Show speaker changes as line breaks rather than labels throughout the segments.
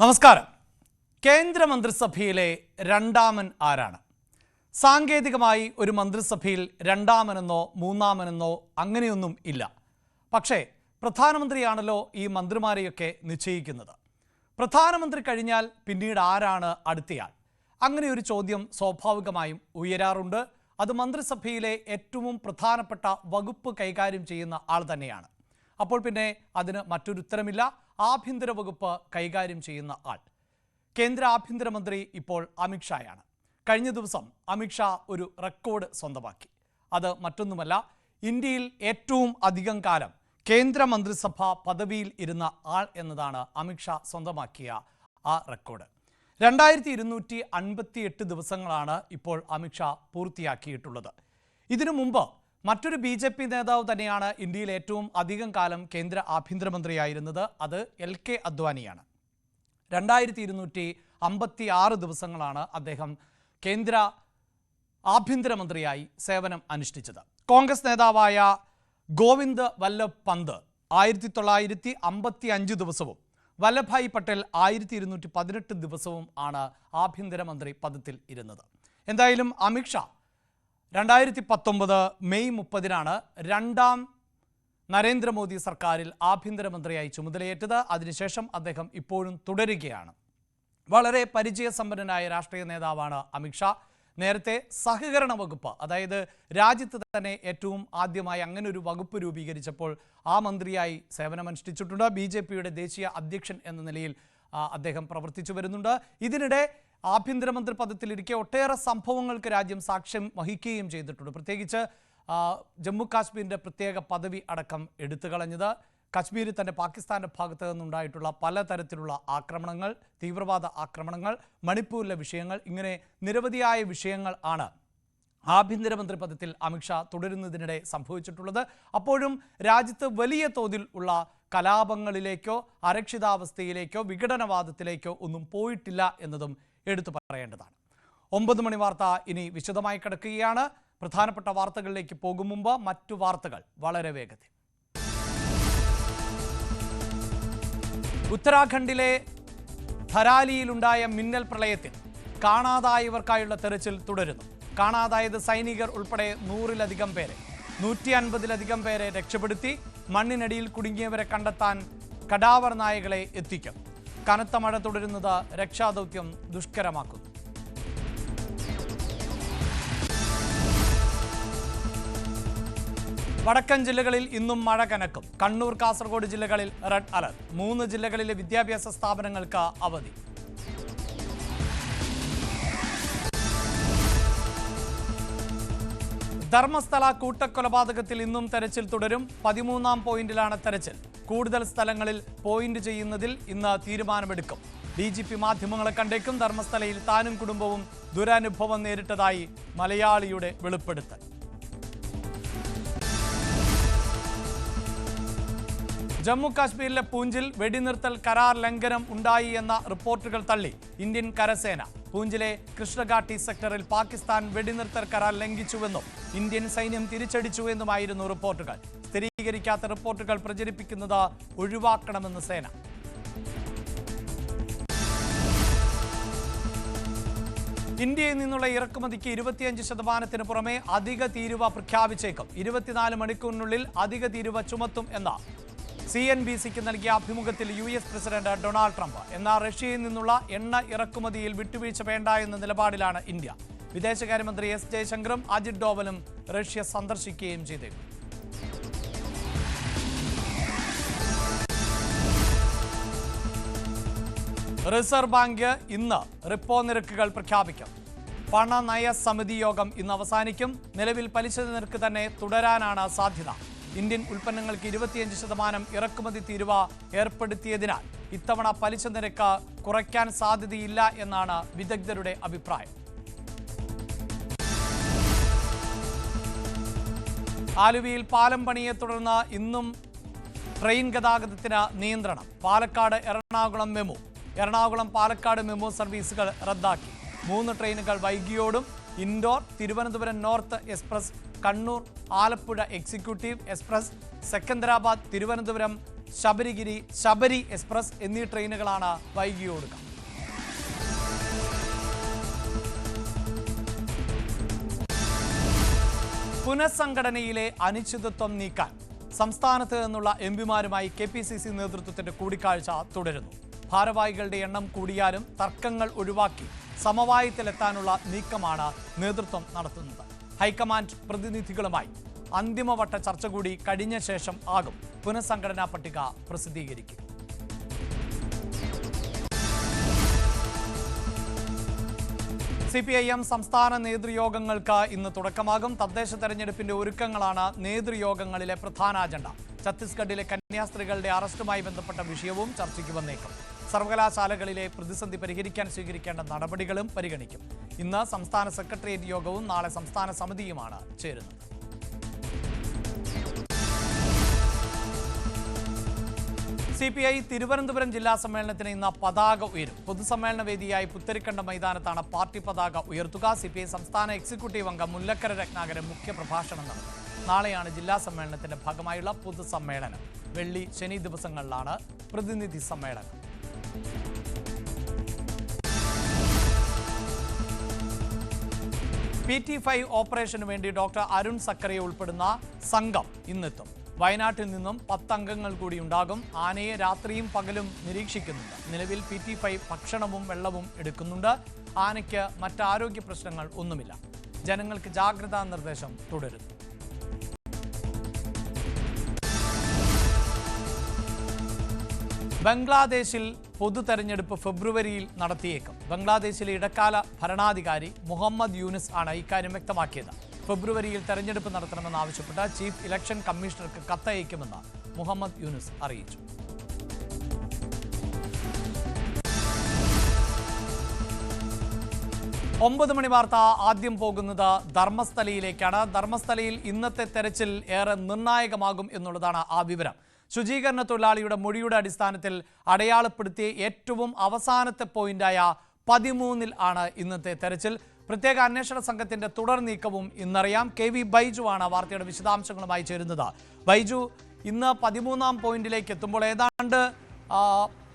നമസ്കാരം. കേന്ദ്രമന്ത്രിസഭയിലെ രണ്ടാമൻ ആരാണ്? സാങ്കേതികമായി ഒരു മന്ത്രിസഭയിൽ രണ്ടാമനെന്നോ മൂന്നാമനെന്നോ അങ്ങനെയൊന്നും ഇല്ല. പക്ഷേ പ്രധാനമന്ത്രിയാണല്ലോ ഈ മന്ത്രിമാരെയൊക്കെ നിശ്ചയിക്കുന്നത്. പ്രധാനമന്ത്രി കഴിഞ്ഞാൽ പിന്നീട് ആരാണ് അടുത്തയാൾ? അങ്ങനെ ഒരു ചോദ്യം സ്വാഭാവികമായും ഉയരാറുണ്ട്. അത് മന്ത്രിസഭയിലെ ഏറ്റവും പ്രധാനപ്പെട്ട വകുപ്പ് കൈകാര്യം ചെയ്യുന്ന ആൾ തന്നെയാണ്. അപ്പോൾ പിന്നെ അതിന് മറ്റൊരു ഉത്തരമില്ല. ആഭ്യന്തര വകുപ്പ് കൈകാര്യം ചെയ്യുന്ന ആൾ കേന്ദ്ര ആഭ്യന്തരമന്ത്രി ഇപ്പോൾ അമിത്ഷായാണ്. കഴിഞ്ഞ ദിവസം അമിത്ഷാ ഒരു റെക്കോർഡ് സ്വന്തമാക്കി. അത് മറ്റൊന്നുമല്ല, ഇന്ത്യയിൽ ഏറ്റവും അധികം കാലം കേന്ദ്രമന്ത്രിസഭ പദവിയിൽ ഇരുന്ന ആൾ എന്നതാണ് അമിത്ഷാ സ്വന്തമാക്കിയ ആ റെക്കോർഡ്. 2258 ദിവസങ്ങളാണ് ഇപ്പോൾ അമിത്ഷാ പൂർത്തിയാക്കിയിട്ടുള്ളത്. ഇതിനു മുമ്പ് മറ്റൊരു BJP നേതാവ് തന്നെയാണ് ഇന്ത്യയിൽ ഏറ്റവും അധികം കാലം കേന്ദ്ര ആഭ്യന്തരമന്ത്രിയായിരുന്നത്. അത് LK അദ്വാനിയാണ്. 2256 ദിവസങ്ങളാണ് അദ്ദേഹം കേന്ദ്ര ആഭ്യന്തരമന്ത്രിയായി സേവനം അനുഷ്ഠിച്ചത്. കോൺഗ്രസ് നേതാവായ ഗോവിന്ദ് വല്ലഭ് പന്ത് 1955 ദിവസവും വല്ലഭായ് പട്ടേൽ 1218 ദിവസവും ആണ് ആഭ്യന്തരമന്ത്രി പദത്തിൽ ഇരുന്നത്. എന്തായാലും അമിത്ഷാ 2019 മെയ് 30-നാണ് രണ്ടാം നരേന്ദ്രമോദി സർക്കാരിൽ ആഭ്യന്തരമന്ത്രിയായി ചുമതലയേറ്റത്. അതിനുശേഷം അദ്ദേഹം ഇപ്പോഴും തുടരുകയാണ്. വളരെ പരിചയസമ്പന്നനായ രാഷ്ട്രീയ നേതാവാണ് അമിത്ഷാ. നേരത്തെ സഹകരണ വകുപ്പ്, അതായത് രാജ്യത്ത് തന്നെ ഏറ്റവും ആദ്യമായി അങ്ങനെ ഒരു വകുപ്പ് രൂപീകരിച്ചപ്പോൾ ആ മന്ത്രിയായി സേവനമനുഷ്ഠിച്ചിട്ടുണ്ട്. BJPയുടെ ദേശീയ അധ്യക്ഷൻ എന്ന നിലയിൽ അദ്ദേഹം പ്രവർത്തിച്ചു വരുന്നുണ്ട്. ഇതിനിടെ ആഭ്യന്തരമന്ത്രി പദത്തിലിരിക്കെ ഒട്ടേറെ സംഭവങ്ങൾക്ക് രാജ്യം സാക്ഷ്യം വഹിക്കുകയും ചെയ്തിട്ടുണ്ട്. പ്രത്യേകിച്ച് ജമ്മു കാശ്മീരിൻ്റെ പ്രത്യേക പദവി അടക്കം എടുത്തുകളഞ്ഞത്, കശ്മീരിൽ തന്നെ പാകിസ്ഥാൻ്റെ ഭാഗത്തു നിന്നുണ്ടായിട്ടുള്ള പലതരത്തിലുള്ള ആക്രമണങ്ങൾ, തീവ്രവാദ ആക്രമണങ്ങൾ, മണിപ്പൂരിലെ വിഷയങ്ങൾ, ഇങ്ങനെ നിരവധിയായ വിഷയങ്ങൾ ആണ് ആഭ്യന്തരമന്ത്രി പദത്തിൽ അമിത്ഷാ തുടരുന്നതിനിടെ സംഭവിച്ചിട്ടുള്ളത്. അപ്പോഴും രാജ്യത്ത് വലിയ തോതിൽ ഉള്ള കലാപങ്ങളിലേക്കോ അരക്ഷിതാവസ്ഥയിലേക്കോ വിഘടനവാദത്തിലേക്കോ ഒന്നും പോയിട്ടില്ല എന്നതും എടുത്തു പറയേണ്ടതാണ്. 9 മണി വാർത്ത ഇനി വിശദമായി കിടക്കുകയാണ്. പ്രധാനപ്പെട്ട വാർത്തകളിലേക്ക് പോകും മുമ്പ് മറ്റു വാർത്തകൾ വളരെ വേഗത്തിൽ. ഉത്തരാഖണ്ഡിലെ ധരാലിയിലുണ്ടായ മിന്നൽ പ്രളയത്തിൽ കാണാതായവർക്കായുള്ള തെരച്ചിൽ തുടരുന്നു. കാണാതായത് സൈനികർ ഉൾപ്പെടെ 100-ലധികം പേരെ, 150-ലധികം പേരെ രക്ഷപ്പെടുത്തി. മണ്ണിനടിയിൽ കുടുങ്ങിയവരെ കണ്ടെത്താൻ കടാവർ നായകളെ എത്തിക്കും. കനത്ത മഴ തുടരുന്നത് രക്ഷാദൗത്യം ദുഷ്കരമാക്കുന്നു. വടക്കൻ ജില്ലകളിൽ ഇന്നും മഴ കനക്കും. കണ്ണൂർ, കാസർഗോഡ് ജില്ലകളിൽ റെഡ് അലർട്ട്. 3 ജില്ലകളിലെ വിദ്യാഭ്യാസ സ്ഥാപനങ്ങൾക്ക് അവധി. ധർമ്മസ്ഥല കൂട്ടക്കൊലപാതകത്തിൽ ഇന്നും തെരച്ചിൽ തുടരും. 13-ാം പോയിന്റിലാണ് തെരച്ചിൽ. കൂടുതൽ സ്ഥലങ്ങളിൽ പോയിന്റ് ചെയ്യുന്നതിൽ ഇന്ന് തീരുമാനമെടുക്കും. DGP മാധ്യമങ്ങളെ കണ്ടേക്കും. ധർമ്മസ്ഥലയിൽ താനും കുടുംബവും ദുരനുഭവം നേരിട്ടതായി മലയാളിയുടെ വെളിപ്പെടുത്തൽ. ജമ്മു കാശ്മീരിലെ പൂഞ്ചിൽ വെടിനിർത്തൽ കരാർ ലംഘനം ഉണ്ടായി എന്ന റിപ്പോർട്ടുകൾ തള്ളി ഇന്ത്യൻ കരസേന. പൂഞ്ചിലെ കൃഷ്ണഘാട്ടി സെക്ടറിൽ പാകിസ്ഥാൻ വെടിനിർത്തൽ കരാർ ലംഘിച്ചുവെന്നും ഇന്ത്യൻ സൈന്യം തിരിച്ചടിച്ചുവെന്നുമായിരുന്നു റിപ്പോർട്ടുകൾ. സ്ഥിരീകരിക്കാത്ത റിപ്പോർട്ടുകൾ പ്രചരിപ്പിക്കുന്നത് ഒഴിവാക്കണമെന്ന് സേന. ഇന്ത്യയിൽ നിന്നുള്ള ഇറക്കുമതിക്ക് 25% പുറമെ അധിക തീരുവ പ്രഖ്യാപിച്ചേക്കും. 24 മണിക്കൂറിനുള്ളിൽ അധിക തീരുവ ചുമത്തും എന്ന CNBCക്ക് നൽകിയ അഭിമുഖത്തിൽ US പ്രസിഡന്റ് ഡൊണാൾഡ് ട്രംപ്. എന്നാൽ റഷ്യയിൽ നിന്നുള്ള എണ്ണ ഇറക്കുമതിയിൽ വിട്ടുവീഴ്ച വേണ്ട എന്ന നിലപാടിലാണ് ഇന്ത്യ. വിദേശകാര്യമന്ത്രി S ജയശങ്കറും അജിത് ഡോവലും റഷ്യ സന്ദർശിക്കുകയും ചെയ്തേക്കും. റിസർവ് ബാങ്ക് ഇന്ന് റിപ്പോ നിരക്കുകൾ പ്രഖ്യാപിക്കും. പണനയ സമിതി യോഗം ഇന്ന് അവസാനിക്കും. നിലവിൽ പലിശ നിരക്ക് തന്നെ തുടരാനാണ് സാധ്യത. ഇന്ത്യൻ ഉൽപ്പന്നങ്ങൾക്ക് 25% ഇറക്കുമതി തീരുവ ഏർപ്പെടുത്തിയതിനാൽ ഇത്തവണ പലിശ നിരക്ക് കുറയ്ക്കാൻ സാധ്യതയില്ല എന്നാണ് വിദഗ്ധരുടെ അഭിപ്രായം. ആലുവയിൽ പാലം പണിയെ തുടർന്ന് ഇന്നും ട്രെയിൻ ഗതാഗതത്തിന് നിയന്ത്രണം. പാലക്കാട് എറണാകുളം മെമു, എറണാകുളം പാലക്കാട് മെമു സർവീസുകൾ റദ്ദാക്കി. 3 ട്രെയിനുകൾ വൈകിയോടും. Indore, Thiruvananthapuram north express, Kannur Alappuzha executive express, Secunderabad Thiruvananthapuram Sabarigiri, Sabari express എന്നീ ട്രെയിനുകളാണ് വൈകിയോടുക. പുനഃസംഘടനയിലെ അനിശ്ചിതത്വം നീക്കാൻ സംസ്ഥാനത്ത് നിന്നുള്ള എംപിമാരുമായി KPCC നേതൃത്വത്തിന്റെ കൂടിക്കാഴ്ച തുടരുന്നു. ഭാരവാഹികളുടെ എണ്ണം കൂടിയാലും തർക്കങ്ങൾ ഒഴിവാക്കി സമവായത്തിലെത്താനുള്ള നീക്കമാണ് നേതൃത്വം നടത്തുന്നത്. ഹൈക്കമാൻഡ് പ്രതിനിധികളുമായി അന്തിമവട്ട ചർച്ച കൂടി കഴിഞ്ഞ ശേഷം ആകും പുനഃസംഘടനാ പട്ടിക പ്രസിദ്ധീകരിക്കുക. CPIM സംസ്ഥാന നേതൃയോഗങ്ങൾക്ക് ഇന്ന് തുടക്കമാകും. തദ്ദേശ തെരഞ്ഞെടുപ്പിന്റെ ഒരുക്കങ്ങളാണ് നേതൃയോഗങ്ങളിലെ പ്രധാന അജണ്ട. ഛത്തീസ്ഗഡിലെ കന്യാസ്ത്രീകളുടെ അറസ്റ്റുമായി ബന്ധപ്പെട്ട വിഷയവും ചർച്ചയ്ക്ക് വന്നേക്കും. സർവകലാശാലകളിലെ പ്രതിസന്ധി പരിഹരിക്കാൻ സ്വീകരിക്കേണ്ട നടപടികളും പരിഗണിക്കും. ഇന്ന് സംസ്ഥാന സെക്രട്ടേറിയറ്റ് യോഗവും നാളെ സംസ്ഥാന സമിതിയുമാണ് ചേരുന്നത്. CPI തിരുവനന്തപുരം ജില്ലാ സമ്മേളനത്തിന് ഇന്ന് പതാക ഉയരും. പൊതുസമ്മേളന വേദിയായി പുത്തരിക്കണ്ട മൈതാനത്താണ് പാർട്ടി പതാക ഉയർത്തുക. CPI സംസ്ഥാന എക്സിക്യൂട്ടീവ് അംഗം മുല്ലക്കര രത്നാകരൻ മുഖ്യപ്രഭാഷണം നടത്തും. നാളെയാണ് ജില്ലാ സമ്മേളനത്തിന്റെ ഭാഗമായുള്ള പൊതുസമ്മേളനം. വെള്ളി, ശനി ദിവസങ്ങളിലാണ് പ്രതിനിധി സമ്മേളനം. PT5 ഓപ്പറേഷന് വേണ്ടി ഡോക്ടർ അരുൺ സക്കറിയ ഉൾപ്പെടുന്ന സംഘം ഇന്നെത്തും. വയനാട്ടിൽ നിന്നും 10 അംഗങ്ങൾ കൂടി ഉണ്ടാകും. ആനയെ രാത്രിയും പകലും നിരീക്ഷിക്കുന്നുണ്ട്. നിലവിൽ PT5 ഭക്ഷണവും വെള്ളവും എടുക്കുന്നുണ്ട്. ആനയ്ക്ക് മറ്റാരോഗ്യ പ്രശ്നങ്ങൾ ഒന്നുമില്ല. ജനങ്ങൾക്ക് ജാഗ്രതാ നിർദ്ദേശം തുടരുന്നു. ബംഗ്ലാദേശിൽ പൊതു തെരഞ്ഞെടുപ്പ് ഫെബ്രുവരിയിൽ നടത്തിയേക്കും. ബംഗ്ലാദേശിലെ ഇടക്കാല ഭരണാധികാരി മുഹമ്മദ് യൂനിസ് ആണ് ഇക്കാര്യം വ്യക്തമാക്കിയത്. ഫെബ്രുവരിയിൽ തെരഞ്ഞെടുപ്പ് നടത്തണമെന്നാവശ്യപ്പെട്ട് ചീഫ് ഇലക്ഷൻ കമ്മീഷണർക്ക് കത്തയക്കുമെന്ന് മുഹമ്മദ് യൂനിസ് അറിയിച്ചു. 9 മണി വാർത്ത ആദ്യം പോകുന്നത് ധർമ്മസ്ഥലയിലേക്കാണ്. ധർമ്മസ്ഥലയിൽ ഇന്നത്തെ തെരച്ചിൽ ഏറെ നിർണായകമാകും എന്നുള്ളതാണ് ആ വിവരം. ശുചീകരണ തൊഴിലാളിയുടെ മൊഴിയുടെ അടിസ്ഥാനത്തിൽ അടയാളപ്പെടുത്തിയ ഏറ്റവും അവസാനത്തെ പോയിന്റായ 13 ആണ് ഇന്നത്തെ തെരച്ചിൽ. പ്രത്യേക അന്വേഷണ സംഘത്തിന്റെ തുടർ നീക്കവും ഇന്നറിയാം. KV ബൈജു ആണ് വാർത്തയുടെ വിശദാംശങ്ങളുമായി ചേരുന്നത്. ബൈജു, ഇന്ന് 13ാം പോയിന്റിലേക്ക് എത്തുമ്പോൾ ഏതാണ്ട്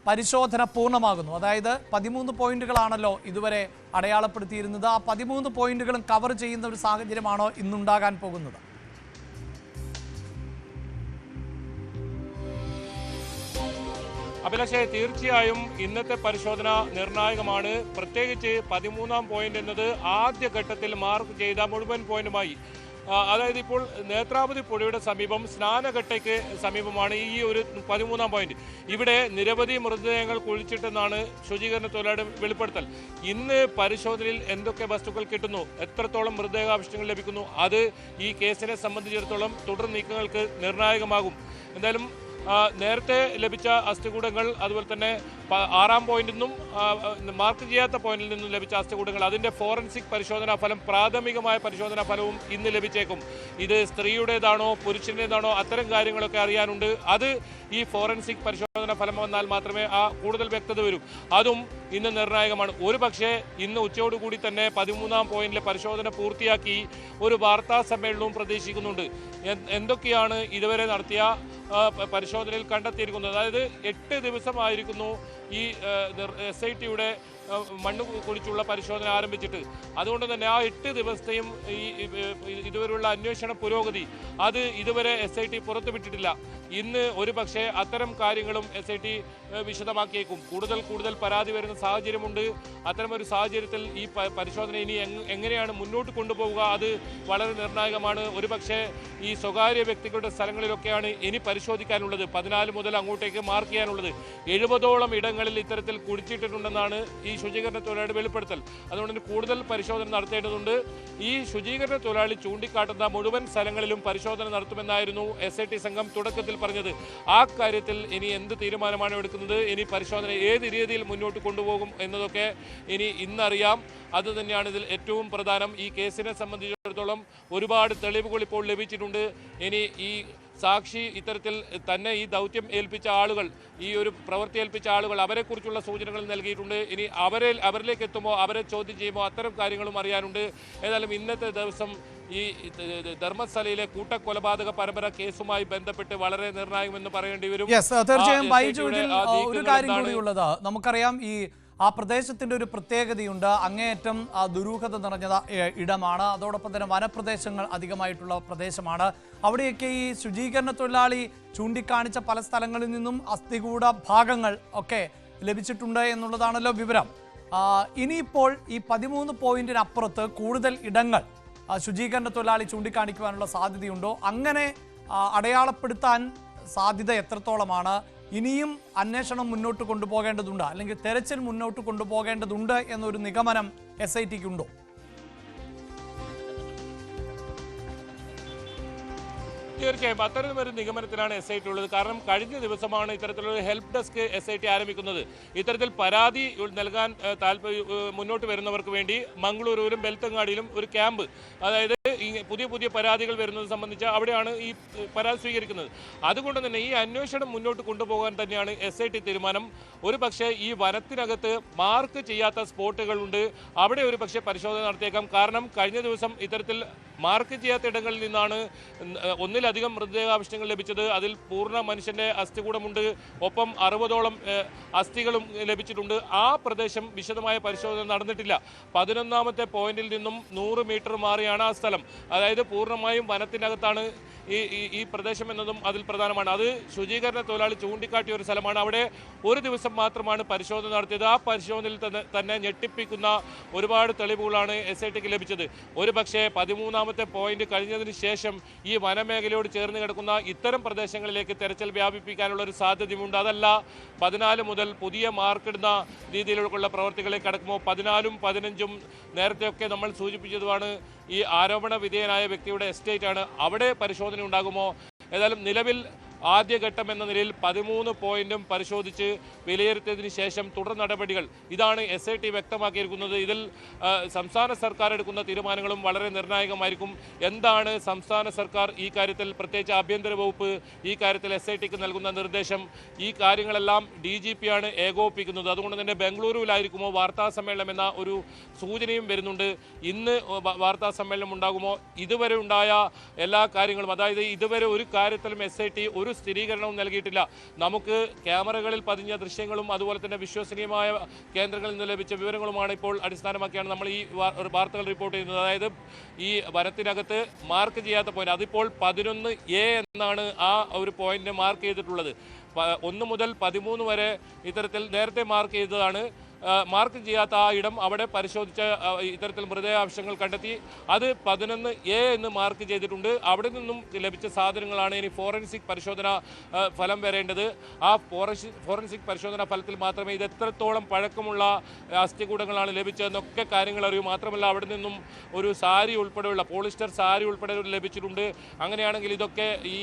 പരിശോധന പൂർണ്ണമാകുന്നു. അതായത് 13 പോയിന്റുകളാണല്ലോ ഇതുവരെ അടയാളപ്പെടുത്തിയിരുന്നത്. ആ 13 പോയിന്റുകളും കവർ ചെയ്യുന്ന ഒരു സാഹചര്യമാണോ ഇന്നുണ്ടാകാൻ പോകുന്നത്?
അഭിലാഷേ, തീർച്ചയായും ഇന്നത്തെ പരിശോധന നിർണായകമാണ്. പ്രത്യേകിച്ച് 13ാം പോയിന്റ് എന്നത് ആദ്യഘട്ടത്തിൽ മാർക്ക് ചെയ്ത മുഴുവൻ പോയിന്റുമായി, അതായത് ഇപ്പോൾ നേത്രാവതി പുഴയുടെ സമീപം സ്നാനഘട്ടയ്ക്ക് സമീപമാണ് ഈ ഒരു 13ാം പോയിന്റ്. ഇവിടെ നിരവധി മൃതദേഹങ്ങൾ കുഴിച്ചിട്ടെന്നാണ് ശുചീകരണ തൊഴിലാളിയുടെ വെളിപ്പെടുത്തൽ. ഇന്ന് പരിശോധനയിൽ എന്തൊക്കെ വസ്തുക്കൾ കിട്ടുന്നു, എത്രത്തോളം മൃതദേഹാവശിഷ്ടങ്ങൾ ലഭിക്കുന്നു, അത് ഈ കേസിനെ സംബന്ധിച്ചിടത്തോളം തുടർ നീക്കങ്ങൾക്ക് നിർണായകമാകും. എന്തായാലും നേരത്തെ ലഭിച്ച അസ്ഥികൂടങ്ങൾ, അതുപോലെ തന്നെ 6ാം പോയിന്റിൽ നിന്നും മാർക്ക് ചെയ്യാത്ത പോയിന്റിൽ നിന്നും ലഭിച്ച അസ്ഥികൂടങ്ങൾ, അതിൻ്റെ ഫോറൻസിക് പരിശോധനാ ഫലം, പ്രാഥമികമായ പരിശോധനാ ഫലവും ഇന്ന് ലഭിച്ചേക്കും. ഇത് സ്ത്രീയുടേതാണോ പുരുഷൻ്റേതാണോ അത്തരം കാര്യങ്ങളൊക്കെ അറിയാനുണ്ട്. അത് ഈ ഫോറൻസിക് പരിശോധനാ ഫലം വന്നാൽ മാത്രമേ കൂടുതൽ വ്യക്തത വരൂ. അതും ഇന്ന് നിർണായകമാണ്. ഒരു പക്ഷേ ഇന്ന് ഉച്ചയോടുകൂടി തന്നെ 13ാം പോയിന്റിലെ പരിശോധന പൂർത്തിയാക്കി ഒരു വാർത്താ സമ്മേളനവും പ്രതീക്ഷിക്കുന്നുണ്ട്. എന്തൊക്കെയാണ് ഇതുവരെ നടത്തിയ പരിശോധനയിൽ കണ്ടെത്തിയിരിക്കുന്നത്? അതായത് 8 ദിവസമായിരിക്കുന്നു ഈ SITയുടെ മണ്ണ് കുഴിച്ചുള്ള പരിശോധന ആരംഭിച്ചിട്ട്. അതുകൊണ്ട് തന്നെ ആ 8 ദിവസത്തെയും ഇതുവരെയുള്ള അന്വേഷണ പുരോഗതി അത് ഇതുവരെ SIT പുറത്തുവിട്ടിട്ടില്ല. ഇന്ന് ഒരു പക്ഷേ അത്തരം കാര്യങ്ങളും SIT വിശദമാക്കിയേക്കും. കൂടുതൽ പരാതി വരുന്ന സാഹചര്യമുണ്ട്. അത്തരമൊരു സാഹചര്യത്തിൽ ഈ പരിശോധന ഇനി എങ്ങനെയാണ് മുന്നോട്ട് കൊണ്ടുപോവുക, അത് വളരെ നിർണായകമാണ്. ഒരു പക്ഷേ ഈ സ്വകാര്യ വ്യക്തികളുടെ സ്ഥലങ്ങളിലൊക്കെയാണ് ഇനി പരിശോധിക്കാനുള്ളത്. 14 മുതൽ അങ്ങോട്ടേക്ക് മാർക്ക് ചെയ്യാനുള്ളത്. 70ഓളം ഇടങ്ങളിൽ ഇത്തരത്തിൽ കുഴിച്ചിട്ടിട്ടുണ്ടെന്നാണ് ഈ ശുചീകരണ തൊഴിലാളിയുടെ വെളിപ്പെടുത്തൽ. അതുകൊണ്ട് തന്നെ കൂടുതൽ പരിശോധന നടത്തേണ്ടതുണ്ട്. ഈ ശുചീകരണ തൊഴിലാളി ചൂണ്ടിക്കാട്ടുന്ന മുഴുവൻ സ്ഥലങ്ങളിലും പരിശോധന നടത്തുമെന്നായിരുന്നു SIT സംഘം തുടക്കത്തിൽ പറഞ്ഞത്. ആ കാര്യത്തിൽ ഇനി എന്ത് തീരുമാനമാണ് എടുക്കുന്നത്, ഇനി പരിശോധന ഏത് രീതിയിൽ മുന്നോട്ട് കൊണ്ടുപോകും എന്നതൊക്കെ ഇന്നറിയാം. അത് തന്നെയാണ് ഇതിൽ ഏറ്റവും പ്രധാനം. ഈ കേസിനെ സംബന്ധിച്ചിടത്തോളം ഒരുപാട് തെളിവുകൾ ഇപ്പോൾ ലഭിച്ചിട്ടുണ്ട്. ഇനി ഈ സാക്ഷി ഇത്തരത്തിൽ തന്നെ ഈ ദൗത്യം ഏൽപ്പിച്ച ആളുകൾ, ഈ ഒരു പ്രവൃത്തി ഏൽപ്പിച്ച ആളുകൾ, അവരെക്കുറിച്ചുള്ള സൂചനകൾ നൽകിയിട്ടുണ്ട്. ഇനി അവരിലേക്ക് എത്തുമ്പോൾ അവരെ ചോദ്യം ചെയ്യുമ്പോൾ അത്തരം കാര്യങ്ങളും അറിയാനുണ്ട്. ഏതായാലും ഇന്നത്തെ ദിവസം ഈ ധർമ്മസ്ഥലയിലെ കൂട്ടക്കൊലപാതക പരമ്പര കേസുമായി ബന്ധപ്പെട്ട് വളരെ നിർണായകമെന്ന് പറയേണ്ടി വരും.
തീർച്ചയായും ബൈജു, ഇതിൽ ഒരു കാര്യം കൂടിയുള്ളത് നമുക്കറിയാം, ആ പ്രദേശത്തിന്റെ ഒരു പ്രത്യേകതയുണ്ട്. അങ്ങേയറ്റം ദുരൂഹത നിറഞ്ഞ ഇടമാണ്. അതോടൊപ്പം തന്നെ വനപ്രദേശങ്ങൾ അധികമായിട്ടുള്ള പ്രദേശമാണ്. അവിടെയൊക്കെ ഈ ശുചീകരണ തൊഴിലാളി ചൂണ്ടിക്കാണിച്ച പല സ്ഥലങ്ങളിൽ നിന്നും അസ്ഥികൂട ഭാഗങ്ങൾ ഒക്കെ ലഭിച്ചിട്ടുണ്ട് എന്നുള്ളതാണല്ലോ വിവരം. ഇനിയിപ്പോൾ ഈ 13 പോയിന്റിനപ്പുറത്ത് കൂടുതൽ ഇടങ്ങൾ ശുചീകരണ തൊഴിലാളി ചൂണ്ടിക്കാണിക്കുവാനുള്ള സാധ്യതയുണ്ടോ? അങ്ങനെ അടയാളപ്പെടുത്താൻ സാധ്യത എത്രത്തോളമാണ്? ഇനിയും അന്വേഷണം മുന്നോട്ട് കൊണ്ടുപോകേണ്ടതുണ്ട്, അല്ലെങ്കിൽ തെരച്ചിൽ മുന്നോട്ട് കൊണ്ടുപോകേണ്ടതുണ്ട് എന്നൊരു നിഗമനം SITക്കുണ്ടോ?
തീർച്ചയായും അത്തരമൊരു നിഗമനത്തിലാണ് SIT ഉള്ളത്. കാരണം കഴിഞ്ഞ ദിവസമാണ് ഇത്തരത്തിലുള്ള ഹെൽപ്പ് ഡെസ്ക് SIT ആരംഭിക്കുന്നത്. ഇത്തരത്തിൽ പരാതി നൽകാൻ മുന്നോട്ട് വരുന്നവർക്ക് വേണ്ടി മംഗളൂരുവിലും ബെൽത്തങ്ങാടിയിലും ഒരു ക്യാമ്പ്, അതായത് പുതിയ പുതിയ പരാതികൾ വരുന്നത് സംബന്ധിച്ച് അവിടെയാണ് ഈ പരാതി സ്വീകരിക്കുന്നത്. അതുകൊണ്ട് തന്നെ ഈ അന്വേഷണം മുന്നോട്ട് കൊണ്ടുപോകാൻ തന്നെയാണ് SIT തീരുമാനം. ഒരു പക്ഷേ ഈ വനത്തിനകത്ത് മാർക്ക് ചെയ്യാത്ത സ്പോട്ടുകളുണ്ട്, അവിടെ ഒരു പക്ഷേ പരിശോധന നടത്തിയേക്കാം. കാരണം കഴിഞ്ഞ ദിവസം ഇത്തരത്തിൽ മാർക്ക് ചെയ്യാത്ത ഇടങ്ങളിൽ നിന്നാണ് ഒന്നിലധികം മൃതദേഹാവശിഷ്ടങ്ങൾ ലഭിച്ചത്. അതിൽ പൂർണ്ണ മനുഷ്യന്റെ അസ്ഥികൂടമുണ്ട്, ഒപ്പം 60ഓളം അസ്ഥികളും ലഭിച്ചിട്ടുണ്ട്. ആ പ്രദേശം വിശദമായ പരിശോധന നടന്നിട്ടില്ല. 11ാമത്തെ പോയിന്റിൽ നിന്നും 100 മീറ്റർ മാറിയാണ് ആ സ്ഥലം. അതായത് പൂർണ്ണമായും വനത്തിനകത്താണ് ഈ പ്രദേശം എന്നതും അതിൽ പ്രധാനമാണ്. അത് ശുചീകരണ തൊഴിലാളി ചൂണ്ടിക്കാട്ടിയ ഒരു സ്ഥലമാണ്. അവിടെ ഒരു ദിവസം മാത്രമാണ് പരിശോധന നടത്തിയത്. ആ പരിശോധനയിൽ തന്നെ ഞെട്ടിപ്പിക്കുന്ന ഒരുപാട് തെളിവുകളാണ് SITക്ക് ലഭിച്ചത്. ഒരു പക്ഷേ 13ാമത്തെ പോയിന്റ് കഴിഞ്ഞതിന് ശേഷം ഈ വനമേഖലയോട് ചേർന്ന് കിടക്കുന്ന ഇത്തരം പ്രദേശങ്ങളിലേക്ക് തെരച്ചിൽ വ്യാപിപ്പിക്കാനുള്ള ഒരു സാധ്യതയുമുണ്ട്. അതല്ല 14 മുതൽ പുതിയ മാർക്കിടുന്ന രീതിയിലുള്ള പ്രവർത്തികളിലേക്ക് കടക്കുമോ? 14ഉം 15ഉം നേരത്തെയൊക്കെ നമ്മൾ സൂചിപ്പിച്ചതുമാണ് ഈ ആരോപണ വിധേയനായ വ്യക്തിയുടെ എസ്റ്റേറ്റ് ആണ്. അവിടെ പരിശോധന ഉണ്ടാകുമോ? ഏതായാലും നിലവിൽ ആദ്യഘട്ടം എന്ന നിലയിൽ 13 പോയിന്റും പരിശോധിച്ച് വിലയിരുത്തിയതിനു ശേഷം തുടർ നടപടികൾ, ഇതാണ് SIT വ്യക്തമാക്കിയിരിക്കുന്നത്. ഇതിൽ സംസ്ഥാന സർക്കാർ എടുക്കുന്ന തീരുമാനങ്ങളും വളരെ നിർണായകമായിരിക്കും. എന്താണ് സംസ്ഥാന സർക്കാർ ഈ കാര്യത്തിൽ, പ്രത്യേകിച്ച് ആഭ്യന്തര വകുപ്പ് ഈ കാര്യത്തിൽ SITക്ക് നൽകുന്ന നിർദ്ദേശം? ഈ കാര്യങ്ങളെല്ലാം DGP ആണ് ഏകോപിപ്പിക്കുന്നത്. അതുകൊണ്ട് തന്നെ ബംഗളൂരുവിലായിരിക്കുമോ വാർത്താ സമ്മേളനം എന്ന ഒരു സൂചനയും വരുന്നുണ്ട്. ഇന്ന് വാർത്താ സമ്മേളനം ഉണ്ടാകുമോ? ഇതുവരെ ഉണ്ടായ എല്ലാ കാര്യങ്ങളും, അതായത് ഇതുവരെ ഒരു കാര്യത്തിലും SIT ഒരു സ്ഥിരീകരണവും നൽകിയിട്ടില്ല. നമുക്ക് ക്യാമറകളിൽ പതിഞ്ഞ ദൃശ്യങ്ങളും അതുപോലെ തന്നെ വിശ്വസനീയമായ കേന്ദ്രങ്ങളിൽ നിന്ന് ലഭിച്ച വിവരങ്ങളുമാണ് ഇപ്പോൾ അടിസ്ഥാനമാക്കിയാണ് നമ്മൾ ഈ വാർത്തകൾ റിപ്പോർട്ട് ചെയ്യുന്നത്. അതായത് ഈ വനത്തിനകത്ത് മാർക്ക് ചെയ്യാത്ത പോയിന്റ്, അതിപ്പോൾ 11A എന്നാണ് ആ ഒരു പോയിന്റിനെ മാർക്ക് ചെയ്തിട്ടുള്ളത്. 1 മുതൽ 13 വരെ ഇത്തരത്തിൽ നേരത്തെ മാർക്ക് ചെയ്തതാണ്. മാർക്ക് ചെയ്യാത്ത ആ ഇടം അവിടെ പരിശോധിച്ച ഇത്തരത്തിൽ മൃതദേഹാവശിഷ്ടങ്ങൾ കണ്ടെത്തി. അത് 11A എന്ന് മാർക്ക് ചെയ്തിട്ടുണ്ട്. അവിടെ നിന്നും ലഭിച്ച സാധനങ്ങളാണ് ഇനി ഫോറൻസിക് പരിശോധന ഫലം വരേണ്ടത്. ആ ഫോറൻസിക് പരിശോധന ഫലത്തിൽ മാത്രമേ ഇത് എത്രത്തോളം പഴക്കമുള്ള അസ്ഥികൂടങ്ങളാണ് ലഭിച്ചതെന്നൊക്കെ കാര്യങ്ങൾ അറിയൂ. മാത്രമല്ല അവിടെ നിന്നും ഒരു സാരി ഉൾപ്പെടെയുള്ള പോളിസ്റ്റർ സാരി ഉൾപ്പെടെ ലഭിച്ചിട്ടുണ്ട്. അങ്ങനെയാണെങ്കിൽ ഇതൊക്കെ ഈ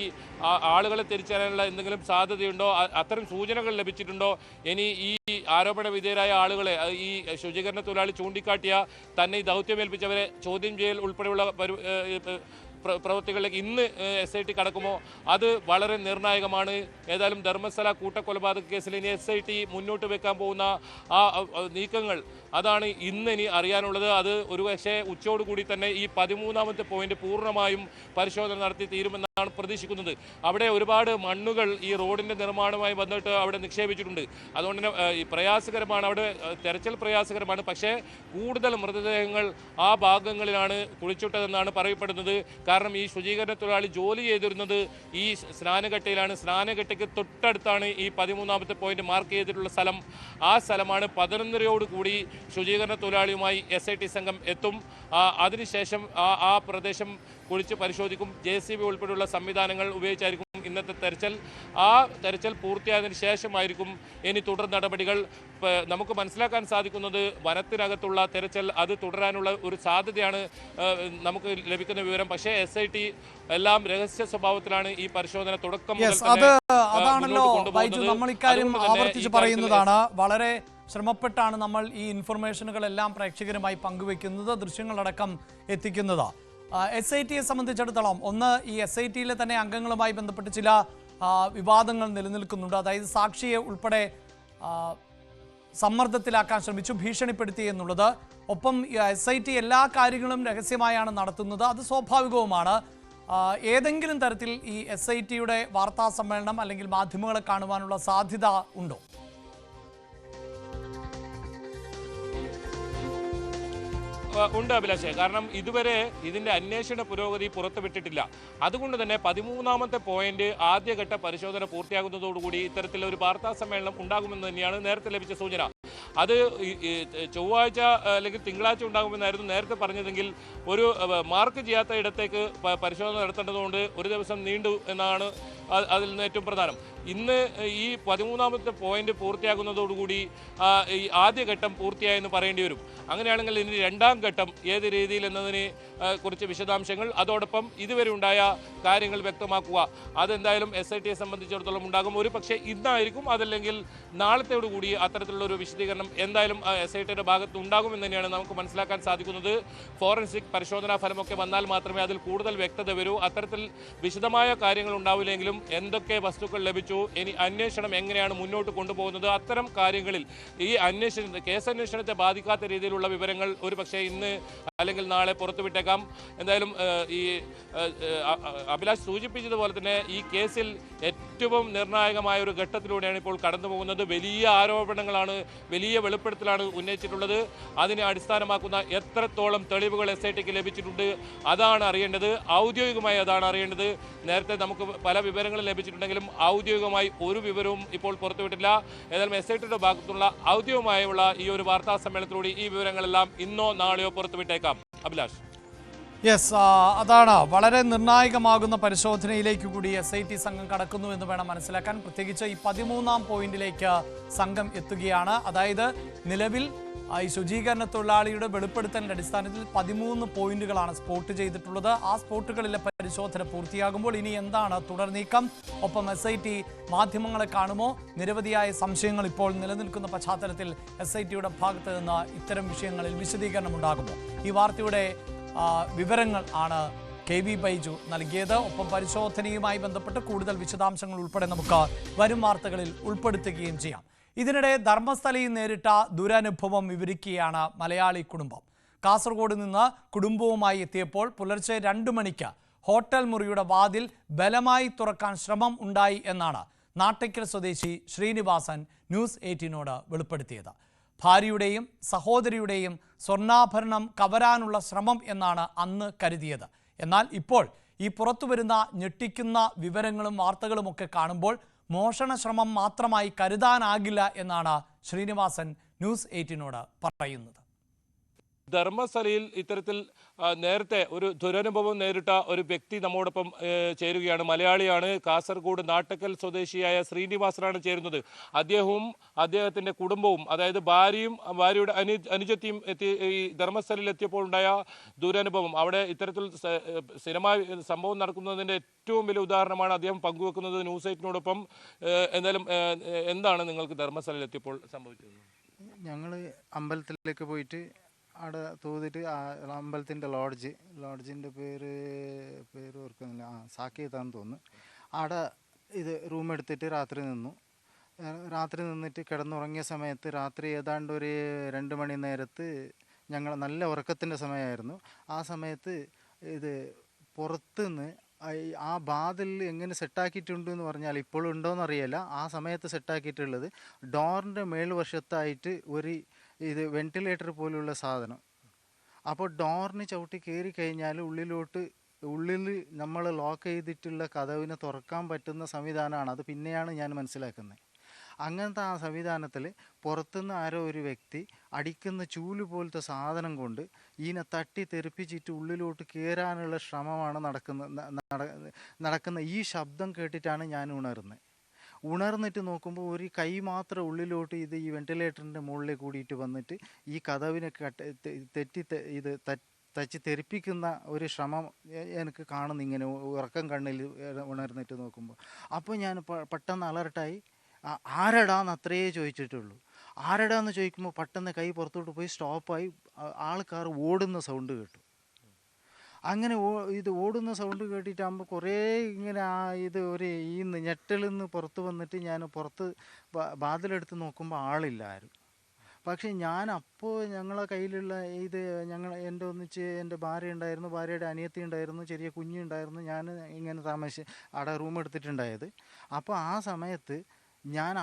ആളുകളെ തിരിച്ചറിയാനുള്ള എന്തെങ്കിലും സാധ്യതയുണ്ടോ? അത്തരം സൂചനകൾ ലഭിച്ചിട്ടുണ്ടോ? ഇനി ഈ ആരോപണ വിധേയരായ ആളുകളെ, ഈ ശുചീകരണ തൊഴിലാളി ചൂണ്ടിക്കാട്ടിയ തന്നെ ഈ ദൗത്യമേൽപ്പിച്ചവരെ ചോദ്യം ചെയ്യൽ ഉൾപ്പെടെയുള്ള പ്രവൃത്തികളിലേക്ക് ഇന്ന് SIT കടക്കുമോ? അത് വളരെ നിർണായകമാണ്. ഏതായാലും ധർമ്മസ്ഥല കൂട്ടക്കൊലപാതക കേസിൽ ഇനി SIT മുന്നോട്ട് വെക്കാൻ പോകുന്ന ആ നീക്കങ്ങൾ, അതാണ് ഇനി അറിയാനുള്ളത്. അത് ഒരുപക്ഷെ ഉച്ചയോടുകൂടി തന്നെ ഈ 13ാമത്തെ പോയിന്റ് പൂർണ്ണമായും പരിശോധന നടത്തി തീരുമെന്നാണ് പ്രതീക്ഷിക്കുന്നത്. അവിടെ ഒരുപാട് മണ്ണുകൾ ഈ റോഡിന്റെ നിർമ്മാണവുമായി ബന്ധപ്പെട്ട് അവിടെ നിക്ഷേപിച്ചിട്ടുണ്ട്. അതുകൊണ്ട് തന്നെ പ്രയാസകരമാണ്, അവിടെ തെരച്ചിൽ പ്രയാസകരമാണ്. പക്ഷേ കൂടുതൽ മൃതദേഹങ്ങൾ ആ ഭാഗങ്ങളിലാണ് കുഴിച്ചിട്ടതെന്നാണ് പറയപ്പെടുന്നത്. കാരണം ഈ ശുചീകരണ തൊഴിലാളി ജോലി ചെയ്തിരുന്നത് ഈ സ്നാനഘട്ടയിലാണ്. സ്നാനഘട്ടയ്ക്ക് തൊട്ടടുത്താണ് ഈ 13ാമത്തെ പോയിന്റ് മാർക്ക് ചെയ്തിട്ടുള്ള സ്ഥലം. ആ സ്ഥലമാണ് 11:30 കൂടി ശുചീകരണ തൊഴിലാളിയുമായി SIT സംഘം എത്തും. അതിനുശേഷം ആ പ്രദേശം കുഴിച്ച് പരിശോധിക്കും. JCB ഉൾപ്പെടെയുള്ള സംവിധാനങ്ങൾ ഉപയോഗിച്ചായിരിക്കും ഇന്നത്തെ തെരച്ചിൽ. ആ തെരച്ചിൽ പൂർത്തിയായതിനു ശേഷമായിരിക്കും ഇനി തുടർ നടപടികൾ. നമുക്ക് മനസ്സിലാക്കാൻ സാധിക്കുന്നത് വനത്തിനകത്തുള്ള തെരച്ചിൽ അത് തുടരാനുള്ള ഒരു സാധ്യതയാണ് നമുക്ക് ലഭിക്കുന്ന വിവരം. പക്ഷേ SIT എല്ലാം രഹസ്യ സ്വഭാവത്തിലാണ് ഈ പരിശോധന തുടക്കം മുതൽ തന്നെ
അതാണല്ലോ ബൈജു നമ്മൾ ഇക്കാര്യം ആവർത്തിച്ച് പറയുന്നതാണ്. വളരെ ശ്രമപ്പെട്ടാണ് നമ്മൾ ഈ ഇൻഫർമേഷനുകളെല്ലാം പ്രേക്ഷകരുമായി പങ്കുവെക്കുന്നത്, ദൃശ്യങ്ങളടക്കം എത്തിക്കുന്നത്. SITയെ സംബന്ധിച്ചിടത്തോളം ഒന്ന്, ഈ SITയിലെ തന്നെ അംഗങ്ങളുമായി ബന്ധപ്പെട്ട് ചില വിവാദങ്ങൾ നിലനിൽക്കുന്നുണ്ട്. അതായത് സാക്ഷിയെ ഉൾപ്പെടെ സമ്മർദ്ദത്തിലാക്കാൻ ശ്രമിച്ചു, ഭീഷണിപ്പെടുത്തി എന്നുള്ളത്. ഒപ്പം SIT എല്ലാ കാര്യങ്ങളും രഹസ്യമായാണ് നടത്തുന്നത്. അത് സ്വാഭാവികവുമാണ്. ഏതെങ്കിലും തരത്തിൽ ഈ SITയുടെ വാർത്താ സമ്മേളനം അല്ലെങ്കിൽ മാധ്യമങ്ങളെ കാണുവാനുള്ള സാധ്യത ഉണ്ടോ?
ഉണ്ട് അഭിലാഷേ. കാരണം ഇതുവരെ ഇതിന്റെ അന്വേഷണ പുരോഗതി പുറത്തുവിട്ടിട്ടില്ല. അതുകൊണ്ട് തന്നെ 13ാമത്തെ പോയിന്റ് ആദ്യഘട്ട പരിശോധന പൂർത്തിയാകുന്നതോടുകൂടി ഇത്തരത്തിലുള്ള ഒരു വാർത്താ സമ്മേളനം ഉണ്ടാകുമെന്ന് തന്നെയാണ് നേരത്തെ ലഭിച്ച സൂചന. അത് ചൊവ്വാഴ്ച അല്ലെങ്കിൽ തിങ്കളാഴ്ച ഉണ്ടാകുമെന്നായിരുന്നു നേരത്തെ പറഞ്ഞതെങ്കിൽ ഒരു മാർക്ക് ചെയ്യാത്ത ഇടത്തേക്ക് പരിശോധന നടത്തേണ്ടതുകൊണ്ട് ഒരു ദിവസം നീണ്ടു എന്നാണ് അതിൽ നിന്ന് ഏറ്റവും പ്രധാനം. ഇന്ന് ഈ 13ാമത്തെ പോയിന്റ് പൂർത്തിയാകുന്നതോടുകൂടി ഈ ആദ്യഘട്ടം പൂർത്തിയായെന്ന് പറയേണ്ടി വരും. അങ്ങനെയാണെങ്കിൽ ഇനി രണ്ടാം ഘട്ടം ഏത് രീതിയിൽ എന്നതിനെ കുറിച്ച് വിശദാംശങ്ങൾ, അതോടൊപ്പം ഇതുവരെ ഉണ്ടായ കാര്യങ്ങൾ വ്യക്തമാക്കുക, അതെന്തായാലും SITയെ സംബന്ധിച്ചിടത്തോളം ഉണ്ടാകും. ഒരു പക്ഷേ ഇന്നായിരിക്കും, അതല്ലെങ്കിൽ നാളത്തോടുകൂടി അത്തരത്തിലുള്ള ഒരു വിശദീകരണം എന്തായാലും SITയുടെ ഭാഗത്ത് ഉണ്ടാകുമെന്ന് തന്നെയാണ് നമുക്ക് മനസ്സിലാക്കാൻ സാധിക്കുന്നത്. ഫോറൻസിക് പരിശോധനാ ഫലമൊക്കെ വന്നാൽ മാത്രമേ അതിൽ കൂടുതൽ വ്യക്തത വരൂ. അത്തരത്തിൽ വിശദമായ കാര്യങ്ങൾ ഉണ്ടാവില്ലെങ്കിലും എന്തൊക്കെ വസ്തുക്കൾ ലഭിച്ചു, ഇനി അന്വേഷണം എങ്ങനെയാണ് മുന്നോട്ട് കൊണ്ടുപോകുന്നത്, അത്തരം കാര്യങ്ങളിൽ ഈ കേസന്വേഷണത്തെ ബാധിക്കാത്ത രീതിയിലുള്ള വിവരങ്ങൾ ഒരു പക്ഷേ ഇന്ന് അല്ലെങ്കിൽ നാളെ പുറത്തുവിട്ടേക്കാം. എന്തായാലും ഈ അഭിലാഷ് സൂചിപ്പിച്ചതുപോലെ തന്നെ ഈ കേസിൽ ഏറ്റവും നിർണായകമായ ഒരു ഘട്ടത്തിലൂടെയാണ് ഇപ്പോൾ കടന്നു പോകുന്നത്. വലിയ ആരോപണങ്ങളാണ്, വലിയ വെളിപ്പെടുത്തലാണ് ഉന്നയിച്ചിട്ടുള്ളത്. അതിനെ അടിസ്ഥാനമാക്കുന്ന എത്രത്തോളം തെളിവുകൾ SITക്ക് ലഭിച്ചിട്ടുണ്ട് അതാണ് അറിയേണ്ടത്. ഔദ്യോഗികമായി അതാണ് അറിയേണ്ടത്. നേരത്തെ നമുക്ക് പല വിവരങ്ങളും ലഭിച്ചിട്ടുണ്ടെങ്കിലും ഔദ്യോഗികമായി ഒരു വിവരവും ഇപ്പോൾ പുറത്തുവിട്ടില്ല. ഏതായാലും SITയുടെ ഭാഗത്തുള്ള ഔദ്യോഗികമായുള്ള ഈ ഒരു വാർത്താ സമ്മേളനത്തിലൂടെ ഈ വിവരങ്ങളെല്ലാം ഇന്നോ നാളെയോ പുറത്തുവിട്ടേക്കാം. അഭിലാഷ്.
യെസ്, അതാണ് വളരെ നിർണായകമാകുന്ന പരിശോധനയിലേക്ക് കൂടി SIT സംഘം കടക്കുന്നു എന്ന് വേണം മനസ്സിലാക്കാൻ. പ്രത്യേകിച്ച് ഈ 13ാം പോയിന്റിലേക്ക് സംഘം എത്തുകയാണ്. അതായത് നിലവിൽ ഈ ശുചീകരണ തൊഴിലാളിയുടെ വെളിപ്പെടുത്തലിന്റെ അടിസ്ഥാനത്തിൽ 13 പോയിന്റുകളാണ് സ്പോട്ട് ചെയ്തിട്ടുള്ളത്. ആ സ്പോട്ടുകളിലെ പരിശോധന പൂർത്തിയാകുമ്പോൾ ഇനി എന്താണ് തുടർ നീക്കം? ഒപ്പം SIT മാധ്യമങ്ങളെ കാണുമോ? നിരവധിയായ സംശയങ്ങൾ ഇപ്പോൾ നിലനിൽക്കുന്ന പശ്ചാത്തലത്തിൽ SITയുടെ ഭാഗത്ത് നിന്ന് ഇത്തരം വിഷയങ്ങളിൽ വിശദീകരണം ഉണ്ടാകുമോ? ഈ വാർത്തയുടെ വിവരങ്ങൾ ആണ് KV ബൈജു നൽകിയത്. ഒപ്പം പരിശോധനയുമായി ബന്ധപ്പെട്ട് കൂടുതൽ വിശദാംശങ്ങൾ ഉൾപ്പെടെ നമുക്ക് വരും വാർത്തകളിൽ ഉൾപ്പെടുത്തുകയും ചെയ്യാം. ഇതിനിടെ ധർമ്മസ്ഥലയിൽ നേരിട്ട ദുരനുഭവം വിവരിക്കുകയാണ് മലയാളി കുടുംബം. കാസർഗോഡ് നിന്ന് കുടുംബവുമായി എത്തിയപ്പോൾ പുലർച്ചെ 2 മണിക്ക് ഹോട്ടൽ മുറിയുടെ വാതിൽ ബലമായി തുറക്കാൻ ശ്രമം ഉണ്ടായി എന്നാണ് നാട്ടിക്കൽ സ്വദേശി ശ്രീനിവാസൻ ന്യൂസ് 18നോട് വെളിപ്പെടുത്തിയത്. ഭാര്യയുടെയും സഹോദരിയുടെയും സ്വർണ്ണാഭരണം കവരാനുള്ള ശ്രമം എന്നാണ് അന്ന് കരുതിയത്. എന്നാൽ ഇപ്പോൾ ഈ പുറത്തുവരുന്ന ഞെട്ടിക്കുന്ന വിവരങ്ങളും വാർത്തകളുമൊക്കെ കാണുമ്പോൾ മോഷണ ശ്രമം മാത്രമായി കരുതാനാകില്ല എന്നാണ് ശ്രീനിവാസൻ ന്യൂസ് 18നോട് പറയുന്നത്.
ധർമ്മസ്ഥലയിൽ ഇത്തരത്തിൽ നേരത്തെ ഒരു ദുരനുഭവം നേരിട്ട ഒരു വ്യക്തി നമ്മോടൊപ്പം ചേരുകയാണ്. മലയാളിയാണ്. കാസർഗോഡ് നാട്ടക്കൽ സ്വദേശിയായ ശ്രീനിവാസനാണ് ചേരുന്നത്. അദ്ദേഹവും അദ്ദേഹത്തിൻ്റെ കുടുംബവും, അതായത് ഭാര്യയും ഭാര്യയുടെ അനുജത്തിയും ഈ ധർമ്മസ്ഥലയിൽ എത്തിയപ്പോൾ ഉണ്ടായ ദുരനുഭവം, അവിടെ ഇത്തരത്തിൽ സിനിമ സംഭവം നടക്കുന്നതിൻ്റെ ഏറ്റവും വലിയ ഉദാഹരണമാണ് അദ്ദേഹം പങ്കുവെക്കുന്നത് ന്യൂസ് 18നോടൊപ്പം. എന്തായാലും എന്താണ് നിങ്ങൾക്ക് ധർമ്മസ്ഥലയിൽ എത്തിയപ്പോൾ സംഭവിച്ചത്?
ഞങ്ങൾ അമ്പലത്തിലേക്ക് പോയിട്ട് അവിടെ തോന്നിട്ട് അമ്പലത്തിൻ്റെ ലോഡ്ജിൻ്റെ പേര് ഓർക്കുന്നില്ല, സാക്കേതാന്ന് തോന്നുന്നു. അവിടെ ഇത് റൂം എടുത്തിട്ട് രാത്രി നിന്നിട്ട് കിടന്നുറങ്ങിയ സമയത്ത് രാത്രി ഏതാണ്ട് ഒരു 2 മണി നേരത്ത് ഞങ്ങൾ നല്ല ഉറക്കത്തിൻ്റെ സമയമായിരുന്നു. ആ സമയത്ത് ഇത് പുറത്തുനിന്ന് ആ വാതിൽ എങ്ങനെ സെറ്റാക്കിയിട്ടുണ്ട് എന്ന് പറഞ്ഞാൽ ഇപ്പോഴും ഉണ്ടോയെന്ന് അറിയില്ല. ആ സമയത്ത് സെറ്റാക്കിയിട്ടുള്ളത് ഡോറിൻ്റെ മേൽവശത്തായിട്ട് ഒരു വെന്റിലേറ്റർ പോലുള്ള സാധനം. അപ്പോൾ ഡോറിന് ചവിട്ടി കയറി കഴിഞ്ഞാൽ ഉള്ളിൽ നമ്മൾ ലോക്ക് ചെയ്തിട്ടുള്ള കതവിനെ തുറക്കാൻ പറ്റുന്ന സംവിധാനമാണ്. അത് പിന്നെയാണ് ഞാൻ മനസ്സിലാക്കുന്നത്. അങ്ങനത്തെ ആ സംവിധാനത്തിൽ പുറത്തുനിന്ന് ആരോ ഒരു വ്യക്തി അടിക്കുന്ന ചൂല് പോലത്തെ സാധനം കൊണ്ട് ഇതിനെ തട്ടി തെറിപ്പിച്ചിട്ട് ഉള്ളിലോട്ട് കയറാനുള്ള ശ്രമമാണ് നടക്കുന്ന ഈ ശബ്ദം കേട്ടിട്ടാണ് ഞാൻ ഉണർന്നിട്ട് നോക്കുമ്പോൾ ഒരു കൈ മാത്രം ഉള്ളിലോട്ട് ഈ വെന്റിലേറ്ററിൻ്റെ മുകളിൽ കൂടിയിട്ട് വന്നിട്ട് ഈ കതവിനെ തച്ച് തെറിപ്പിക്കുന്ന ഒരു ശ്രമം എനിക്ക് കാണുന്നു. ഇങ്ങനെ ഉറക്കം കണ്ണിൽ ഉണർന്നിട്ട് നോക്കുമ്പോൾ അപ്പോൾ ഞാൻ പെട്ടെന്ന് അലർട്ടായി. ആരടാന്ന് അത്രയേ ചോദിച്ചിട്ടുള്ളൂ. ആരടാന്ന് ചോദിക്കുമ്പോൾ പെട്ടെന്ന് കൈ പുറത്തോട്ട് പോയി സ്റ്റോപ്പായി. ആൾക്കാർ ഓടുന്ന സൗണ്ട് കേട്ടു. അങ്ങനെ ഓടുന്ന സൗണ്ട് കേട്ടിട്ടാകുമ്പോൾ കുറേ ഇങ്ങനെ ഈ ഞെട്ടലിൽ നിന്ന് പുറത്ത് വന്നിട്ട് ഞാൻ പുറത്ത് വാതിലെടുത്ത് നോക്കുമ്പോൾ ആളില്ല ആരും. പക്ഷേ ഞാൻ അപ്പോൾ ഞങ്ങളെ കയ്യിലുള്ള ഇത് എൻ്റെ ഒന്നിച്ച് എൻ്റെ ഭാര്യ ഉണ്ടായിരുന്നു, ഭാര്യയുടെ അനിയത്തി ഉണ്ടായിരുന്നു, ചെറിയ കുഞ്ഞുണ്ടായിരുന്നു. ഞാൻ ഇങ്ങനെ അവിടെ റൂം എടുത്തിട്ടുണ്ടായത്. അപ്പോൾ ആ സമയത്ത് ഞാൻ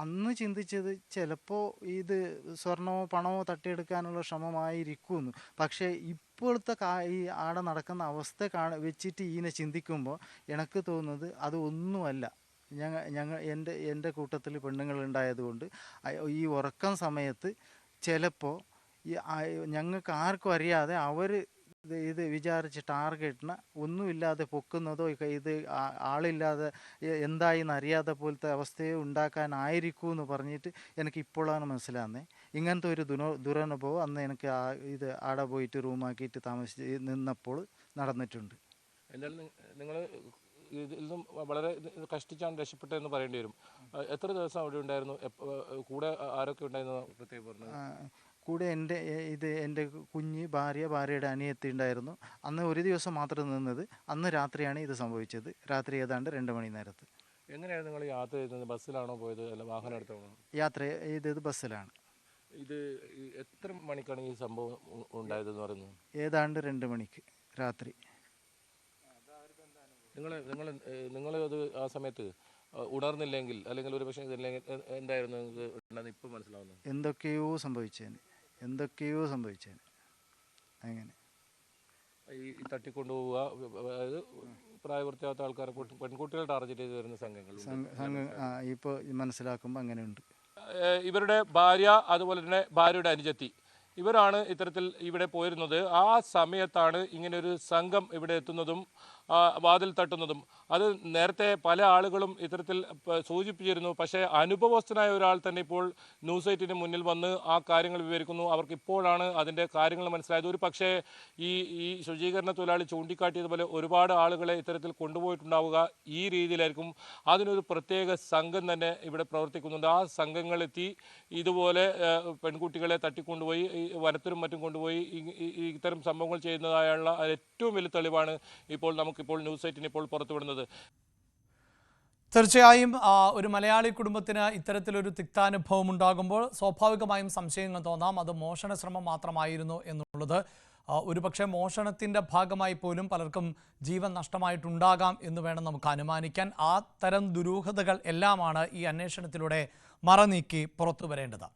അന്ന് ചിന്തിച്ചത് ചിലപ്പോൾ ഇത് സ്വർണമോ പണമോ തട്ടിയെടുക്കാനുള്ള ശ്രമമായിരിക്കുമെന്ന്. പക്ഷേ ഇപ്പോഴത്തെ ഈ ആടെ നടക്കുന്ന അവസ്ഥ വെച്ചിട്ട് ഇതിനെ ചിന്തിക്കുമ്പോൾ എനിക്ക് തോന്നുന്നത് അത് ഒന്നുമല്ല. എൻ്റെ കൂട്ടത്തിൽ പെണ്ണുങ്ങളുണ്ടായതുകൊണ്ട് ഈ ഉറക്കം സമയത്ത് ചിലപ്പോൾ ഞങ്ങൾക്ക് ആർക്കും അറിയാതെ അവർ ഇത് വിചാരിച്ച് ടാർഗറ്റിന് ഒന്നുമില്ലാതെ പൊക്കുന്നതോ ഇത് ആളില്ലാതെ എന്തായിന്ന് അറിയാതെ പോലത്തെ അവസ്ഥയെ ഉണ്ടാക്കാനായിരിക്കും എന്ന് പറഞ്ഞിട്ട് എനിക്ക് ഇപ്പോഴാണ് മനസ്സിലാകുന്നത്. ഇങ്ങനത്തെ ഒരു ദുരനുഭവം അന്ന് എനിക്ക് ഇത് ആടെ പോയിട്ട് റൂമാക്കിയിട്ട് നിന്നപ്പോൾ നടന്നിട്ടുണ്ട്.
എന്തായാലും നിങ്ങൾ ഇതിൽ നിന്നും വളരെ കഷ്ടിച്ചാണ് രക്ഷപ്പെട്ടതെന്ന് പറയേണ്ടി വരും. എത്ര ദിവസം അവിടെ ഉണ്ടായിരുന്നു? കൂടെ ആരൊക്കെ ഉണ്ടായിരുന്നു പ്രത്യേകം പറഞ്ഞു?
കൂടെ എൻ്റെ കുഞ്ഞ്, ഭാര്യയുടെ അനിയത്തി ഉണ്ടായിരുന്നു. അന്ന് ഒരു ദിവസം മാത്രം നിന്നത്. അന്ന് രാത്രിയാണ് ഇത് സംഭവിച്ചത്. രാത്രി ഏതാണ്ട് 2 മണി നേരത്ത്.
എങ്ങനെയായിരുന്നു നിങ്ങൾ യാത്ര ചെയ്തത്? ബസ്സിലാണോ പോയത് അല്ല വാഹനം എടുത്താണോ?
യാത്ര ചെയ്തത് ബസ്സിലാണ്.
ഇത് എത്ര മണിക്കാണ് ഈ സംഭവം ഉണ്ടായതെന്ന് പറയുന്നത്?
ഏതാണ്ട് 2 മണിക്ക് രാത്രി.
നിങ്ങൾ അത് ആ സമയത്ത് ഉണർന്നില്ലെങ്കിൽ അല്ലെങ്കിൽ ഒരു പക്ഷേ എന്തായിരുന്നു നിങ്ങൾക്ക് ഇപ്പം മനസ്സിലാവുന്നത്?
എന്തൊക്കെയോ സംഭവിച്ചേന് അങ്ങനെ
ഈ തട്ടിക്കൊണ്ടുപോവുക, അതായത് പ്രായപൂർത്തിയാത്ത ആൾക്കാരെ പെൺകുട്ടികൾ ടാർഗറ്റ് ചെയ്ത് വരുന്ന സംഘങ്ങൾ
ഇപ്പോൾ മനസ്സിലാക്കുമ്പോൾ അങ്ങനെയുണ്ട്.
ഇവരുടെ ഭാര്യ, അതുപോലെ തന്നെ ഭാര്യയുടെ അനുജത്തി, ഇവരാണ് ഇത്തരത്തിൽ ഇവിടെ പോയിരുന്നത്. ആ സമയത്താണ് ഇങ്ങനൊരു സംഘം ഇവിടെ എത്തുന്നതും വാതിൽ തട്ടുന്നതും. അത് നേരത്തെ പല ആളുകളും ഇത്തരത്തിൽ സൂചിപ്പിച്ചിരുന്നു. പക്ഷേ അനുഭവസ്ഥനായ ഒരാൾ തന്നെ ഇപ്പോൾ ന്യൂസ് 8-ന് മുന്നിൽ വന്ന് ആ കാര്യങ്ങൾ വിവരിക്കുന്നു. അവർക്ക് ഇപ്പോഴാണ് അതിൻ്റെ കാര്യങ്ങൾ മനസ്സിലായത്. ഒരു പക്ഷേ ഈ ശുചീകരണ തൊഴിലാളി ചൂണ്ടിക്കാട്ടിയതുപോലെ ഒരുപാട് ആളുകളെ ഇത്തരത്തിൽ കൊണ്ടുപോയിട്ടുണ്ടാവുക ഈ രീതിയിലായിരിക്കും. അതിനൊരു പ്രത്യേക സംഘം തന്നെ ഇവിടെ പ്രവർത്തിക്കുന്നുണ്ട്. ആ സംഘങ്ങളെത്തി ഇതുപോലെ പെൺകുട്ടികളെ തട്ടിക്കൊണ്ടുപോയി വനത്തിനും മറ്റും കൊണ്ടുപോയി ഇത്തരം സംഭവങ്ങൾ ചെയ്യുന്നതായുള്ള ഏറ്റവും വലിയ തെളിവാണ് ഇപ്പോൾ നമുക്കിപ്പോൾ ന്യൂസ് 8-ന് ഇപ്പോൾ പുറത്തുവിടുന്നത്.
തീർച്ചയായും ഒരു മലയാളി കുടുംബത്തിന് ഇത്തരത്തിലൊരു തിക്താനുഭവം ഉണ്ടാകുമ്പോൾ സ്വാഭാവികമായും സംശയങ്ങൾ തോന്നാം. അത് മോഷണ ശ്രമം മാത്രമായിരുന്നു എന്നുള്ളത്. ഒരുപക്ഷെ മോഷണത്തിൻ്റെ ഭാഗമായി പോലും പലർക്കും ജീവൻ നഷ്ടമായിട്ടുണ്ടാകാം എന്ന് വേണം നമുക്ക് അനുമാനിക്കാൻ. ആ തരം ദുരൂഹതകൾ എല്ലാമാണ് ഈ അന്വേഷണത്തിലൂടെ മറനീക്കി പുറത്തു വരേണ്ടത്.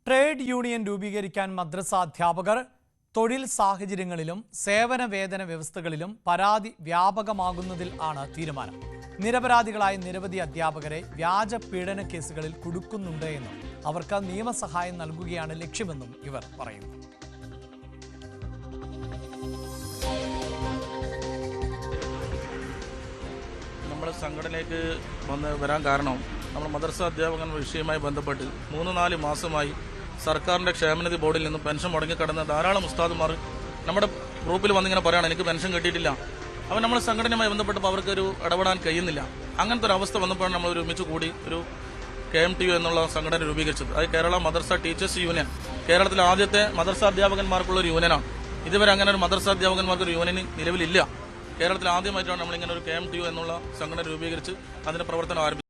ട്രേഡ് യൂണിയൻ രൂപീകരിക്കാൻ മദ്രസ അധ്യാപകർ തൊഴിൽ സാഹചര്യങ്ങളിലും സേവന വേതന വ്യവസ്ഥകളിലും പരാതി വ്യാപകമാകുന്നതിൽ ആണ് തീരുമാനം. നിരപരാധികളായ നിരവധി അധ്യാപകരെ വ്യാജ പീഡന കേസുകളിൽ കുടുക്കുന്നുണ്ട് എന്നും അവർക്ക് നിയമസഹായം നൽകുകയാണ് ലക്ഷ്യമെന്നും ഇവർ പറയുന്നു.
നമ്മുടെ സംഘടനയ്ക്ക് വരാൻ കാരണം നമ്മൾ മദ്രസ അധ്യാപകൻ വിഷയവുമായി ബന്ധപ്പെട്ട് 3-4 മാസമായി സർക്കാരിന്റെ ക്ഷേമനിധി ബോർഡിൽ നിന്നും പെൻഷൻ മുടങ്ങിക്കിടന്ന ധാരാളം ഉസ്താദുമാർ നമ്മുടെ ഗ്രൂപ്പിൽ വന്നിങ്ങനെ പറയുകയാണ്, എനിക്ക് പെൻഷൻ കിട്ടിയിട്ടില്ല. അപ്പോൾ നമ്മൾ സംഘടനയുമായി ബന്ധപ്പെട്ടപ്പോൾ അവർക്കൊരു ഇടപെടാൻ കഴിയുന്നില്ല. അങ്ങനത്തെ ഒരു അവസ്ഥ വന്നപ്പോഴാണ് നമ്മൾ ഒരുമിച്ച് കൂടി ഒരു KMTU എന്നുള്ള സംഘടന രൂപീകരിച്ചത്. അത് കേരള മദ്രസ ടീച്ചേഴ്സ് യൂണിയൻ, കേരളത്തിലെ ആദ്യത്തെ മദ്രസ അധ്യാപകന്മാർക്കുള്ള ഒരു യൂണിയനാണ്. ഇതുവരെ അങ്ങനെ ഒരു മദ്രസ അധ്യാപകന്മാർക്ക് ഒരു യൂണിയൻ നിലവിലില്ല. കേരളത്തിൽ ആദ്യമായിട്ടാണ് നമ്മളിങ്ങനെ ഒരു KMTU എന്നുള്ള സംഘടന രൂപീകരിച്ച് അതിന്റെ പ്രവർത്തനം ആരംഭിച്ചത്.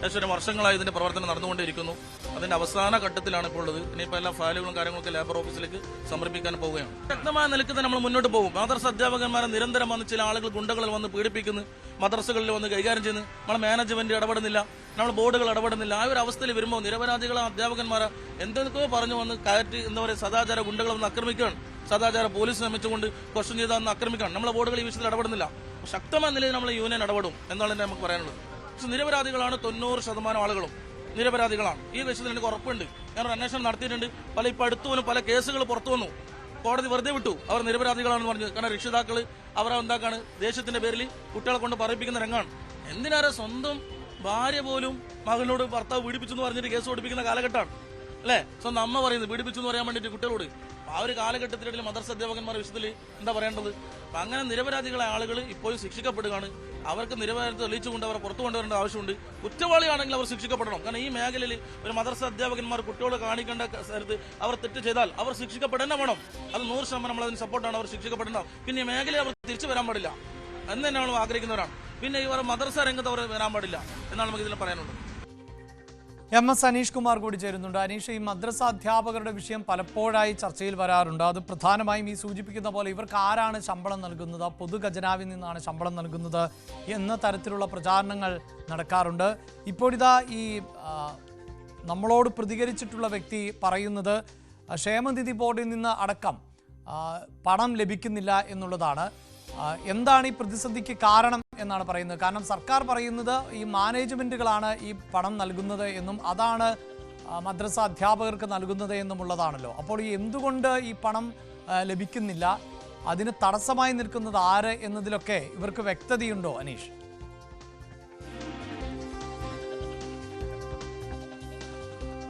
ഏകദേശം വർഷങ്ങളായി ഇതിന്റെ പ്രവർത്തനം നടന്നുകൊണ്ടിരിക്കുന്നു. അതിന്റെ അവസാന ഘട്ടത്തിലാണ് ഇപ്പോൾ ഉള്ളത്. ഇനിയിപ്പോൾ എല്ലാ ഫയലുകളും കാര്യങ്ങളൊക്കെ ലേബർ ഓഫീസിലേക്ക് സമർപ്പിക്കാൻ പോവുകയാണ്. ശക്തമായ നിലയ്ക്ക് തന്നെ നമ്മൾ മുന്നോട്ട് പോകും. മദ്രസ അധ്യാപകന്മാരെ നിരന്തരം വന്ന് ചില ആളുകൾ ഗുണ്ടകളിൽ വന്ന് പീഡിപ്പിക്കുന്നു, മദ്രസകളിൽ വന്ന് കൈകാര്യം ചെയ്യുന്നു. നമ്മളെ മാനേജ്മെന്റ് ഇടപെടുന്നില്ല, നമ്മൾ ബോർഡുകൾ ഇടപെടുന്നില്ല. ആ ഒരു അവസ്ഥയിൽ വരുമ്പോൾ നിരപരാധികളെ അധ്യാപകന്മാരെ എന്തൊക്കെയോ പറഞ്ഞു വന്ന് കയറ്റി എന്താ പറയുക സദാചാര ഗുണ്ടകൾ വന്ന് ആക്രമിക്കുകയാണ്. സദാചാര പോലീസ് ശ്രമിച്ചുകൊണ്ട് ക്വസ്റ്റ്യൻ ചെയ്താൽ ആക്രമിക്കുകയാണ്. നമ്മളെ ബോർഡുകൾ ഈ വിഷയത്തിൽ ഇടപെടുന്നില്ല. ശക്തമായ നിലയിൽ നമ്മൾ യൂണിയൻ ഇടപെടും എന്നാണ് നമുക്ക് പറയാനുള്ളത്. പക്ഷെ നിരപരാധികളാണ് 90% ആളുകളും നിരപരാധികളാണ്. ഈ വിഷയത്തിൽ എനിക്ക് ഉറപ്പുണ്ട്. ഞാനൊരു അന്വേഷണം നടത്തിയിട്ടുണ്ട്. ഇപ്പോൾ അടുത്തു പോലും പല കേസുകൾ പുറത്തു വന്നു. കോടതി വെറുതെ വിട്ടു അവർ നിരപരാധികളാണെന്ന് പറഞ്ഞു. കാരണം രക്ഷിതാക്കൾ അവരെ എന്താക്കാണ് ദേശത്തിന്റെ പേരിൽ കുട്ടികളെ കൊണ്ട് പറയിപ്പിക്കുന്ന രംഗമാണ്. എന്തിനാരെ സ്വന്തം ഭാര്യ പോലും മകനോട് ഭർത്താവ് പീഡിപ്പിച്ചു എന്ന് പറഞ്ഞിട്ട് കേസ് കൊടുപ്പിക്കുന്ന കാലഘട്ടമാണ് അല്ലേ? സ്വന്തം അമ്മ പറയുന്നത് പീഡിപ്പിച്ചു എന്ന് പറയാൻ വേണ്ടിയിട്ട് കുട്ടികളോട്. ആ ഒരു കാലഘട്ടത്തിനിടയിൽ മദ്രസ അധ്യാപകന്മാരുടെ വിഷയത്തിൽ എന്താ പറയേണ്ടത്? അപ്പം അങ്ങനെ നിരപരാധികളായ ആളുകൾ ഇപ്പോഴും ശിക്ഷിക്കപ്പെടുകയാണ്. അവർക്ക് നിരപരാധി തെളിയിച്ചുകൊണ്ട് അവരെ പുറത്തു കൊണ്ടുവരേണ്ട ആവശ്യമുണ്ട്. കുറ്റവാളിയാണെങ്കിൽ അവർ ശിക്ഷിക്കപ്പെടണം. കാരണം ഈ മേഖലയിൽ ഒരു മദ്രസ അധ്യാപകന്മാർ കുട്ടികളെ കാണിക്കേണ്ട സ്ഥലത്ത് അവർ തെറ്റ് ചെയ്താൽ അവർ ശിക്ഷിക്കപ്പെടേണ്ട വേണം. അത് 100% നമ്മളതിന് സപ്പോർട്ടാണ്. അവർ ശിക്ഷിക്കപ്പെടേണ്ട. പിന്നെ ഈ മേഖലയിൽ അവർ തിരിച്ചു വരാൻ പാടില്ല എന്ന് തന്നെ നമ്മൾ ആഗ്രഹിക്കുന്നവരാണ്. പിന്നെ ഇവർ മദ്രസ രംഗത്ത് അവർ വരാൻ പാടില്ല എന്നാണ് നമുക്ക് ഇതിൽ പറയാനുള്ളത്.
MS അനീഷ് കുമാർ കൂടി ചേരുന്നുണ്ട്. അനീഷ്, ഈ മദ്രസ അധ്യാപകരുടെ വിഷയം പലപ്പോഴായി ചർച്ചയിൽ വരാറുണ്ട്. അത് പ്രധാനമായും ഈ സൂചിപ്പിക്കുന്ന പോലെ ഇവർക്ക് ആരാണ് ശമ്പളം നൽകുന്നത്, പൊതുഖജനാവിൽ നിന്നാണ് ശമ്പളം നൽകുന്നത് എന്ന തരത്തിലുള്ള പ്രചാരണങ്ങൾ നടക്കാറുണ്ട്. ഇപ്പോഴിതാ ഈ നമ്മളോട് പ്രതികരിച്ചിട്ടുള്ള വ്യക്തി പറയുന്നത് ക്ഷേമനിധി ബോർഡിൽ നിന്ന് അടക്കം പണം ലഭിക്കുന്നില്ല എന്നുള്ളതാണ്. എന്താണ് ഈ പ്രതിസന്ധിക്ക് കാരണം എന്നാണ് പറയുന്നത്? കാരണം സർക്കാർ പറയുന്നത് ഈ മാനേജ്മെൻറ്റുകളാണ് ഈ പണം നൽകുന്നത് എന്നും അതാണ് മദ്രസ അധ്യാപകർക്ക് നൽകുന്നത് എന്നുമുള്ളതാണല്ലോ. അപ്പോൾ ഈ എന്തുകൊണ്ട് ഈ പണം ലഭിക്കുന്നില്ല, അതിന് തടസ്സമായി നിൽക്കുന്നത് ആര് എന്നതിലൊക്കെ ഇവർക്ക് വ്യക്തതയുണ്ടോ അനീഷ്?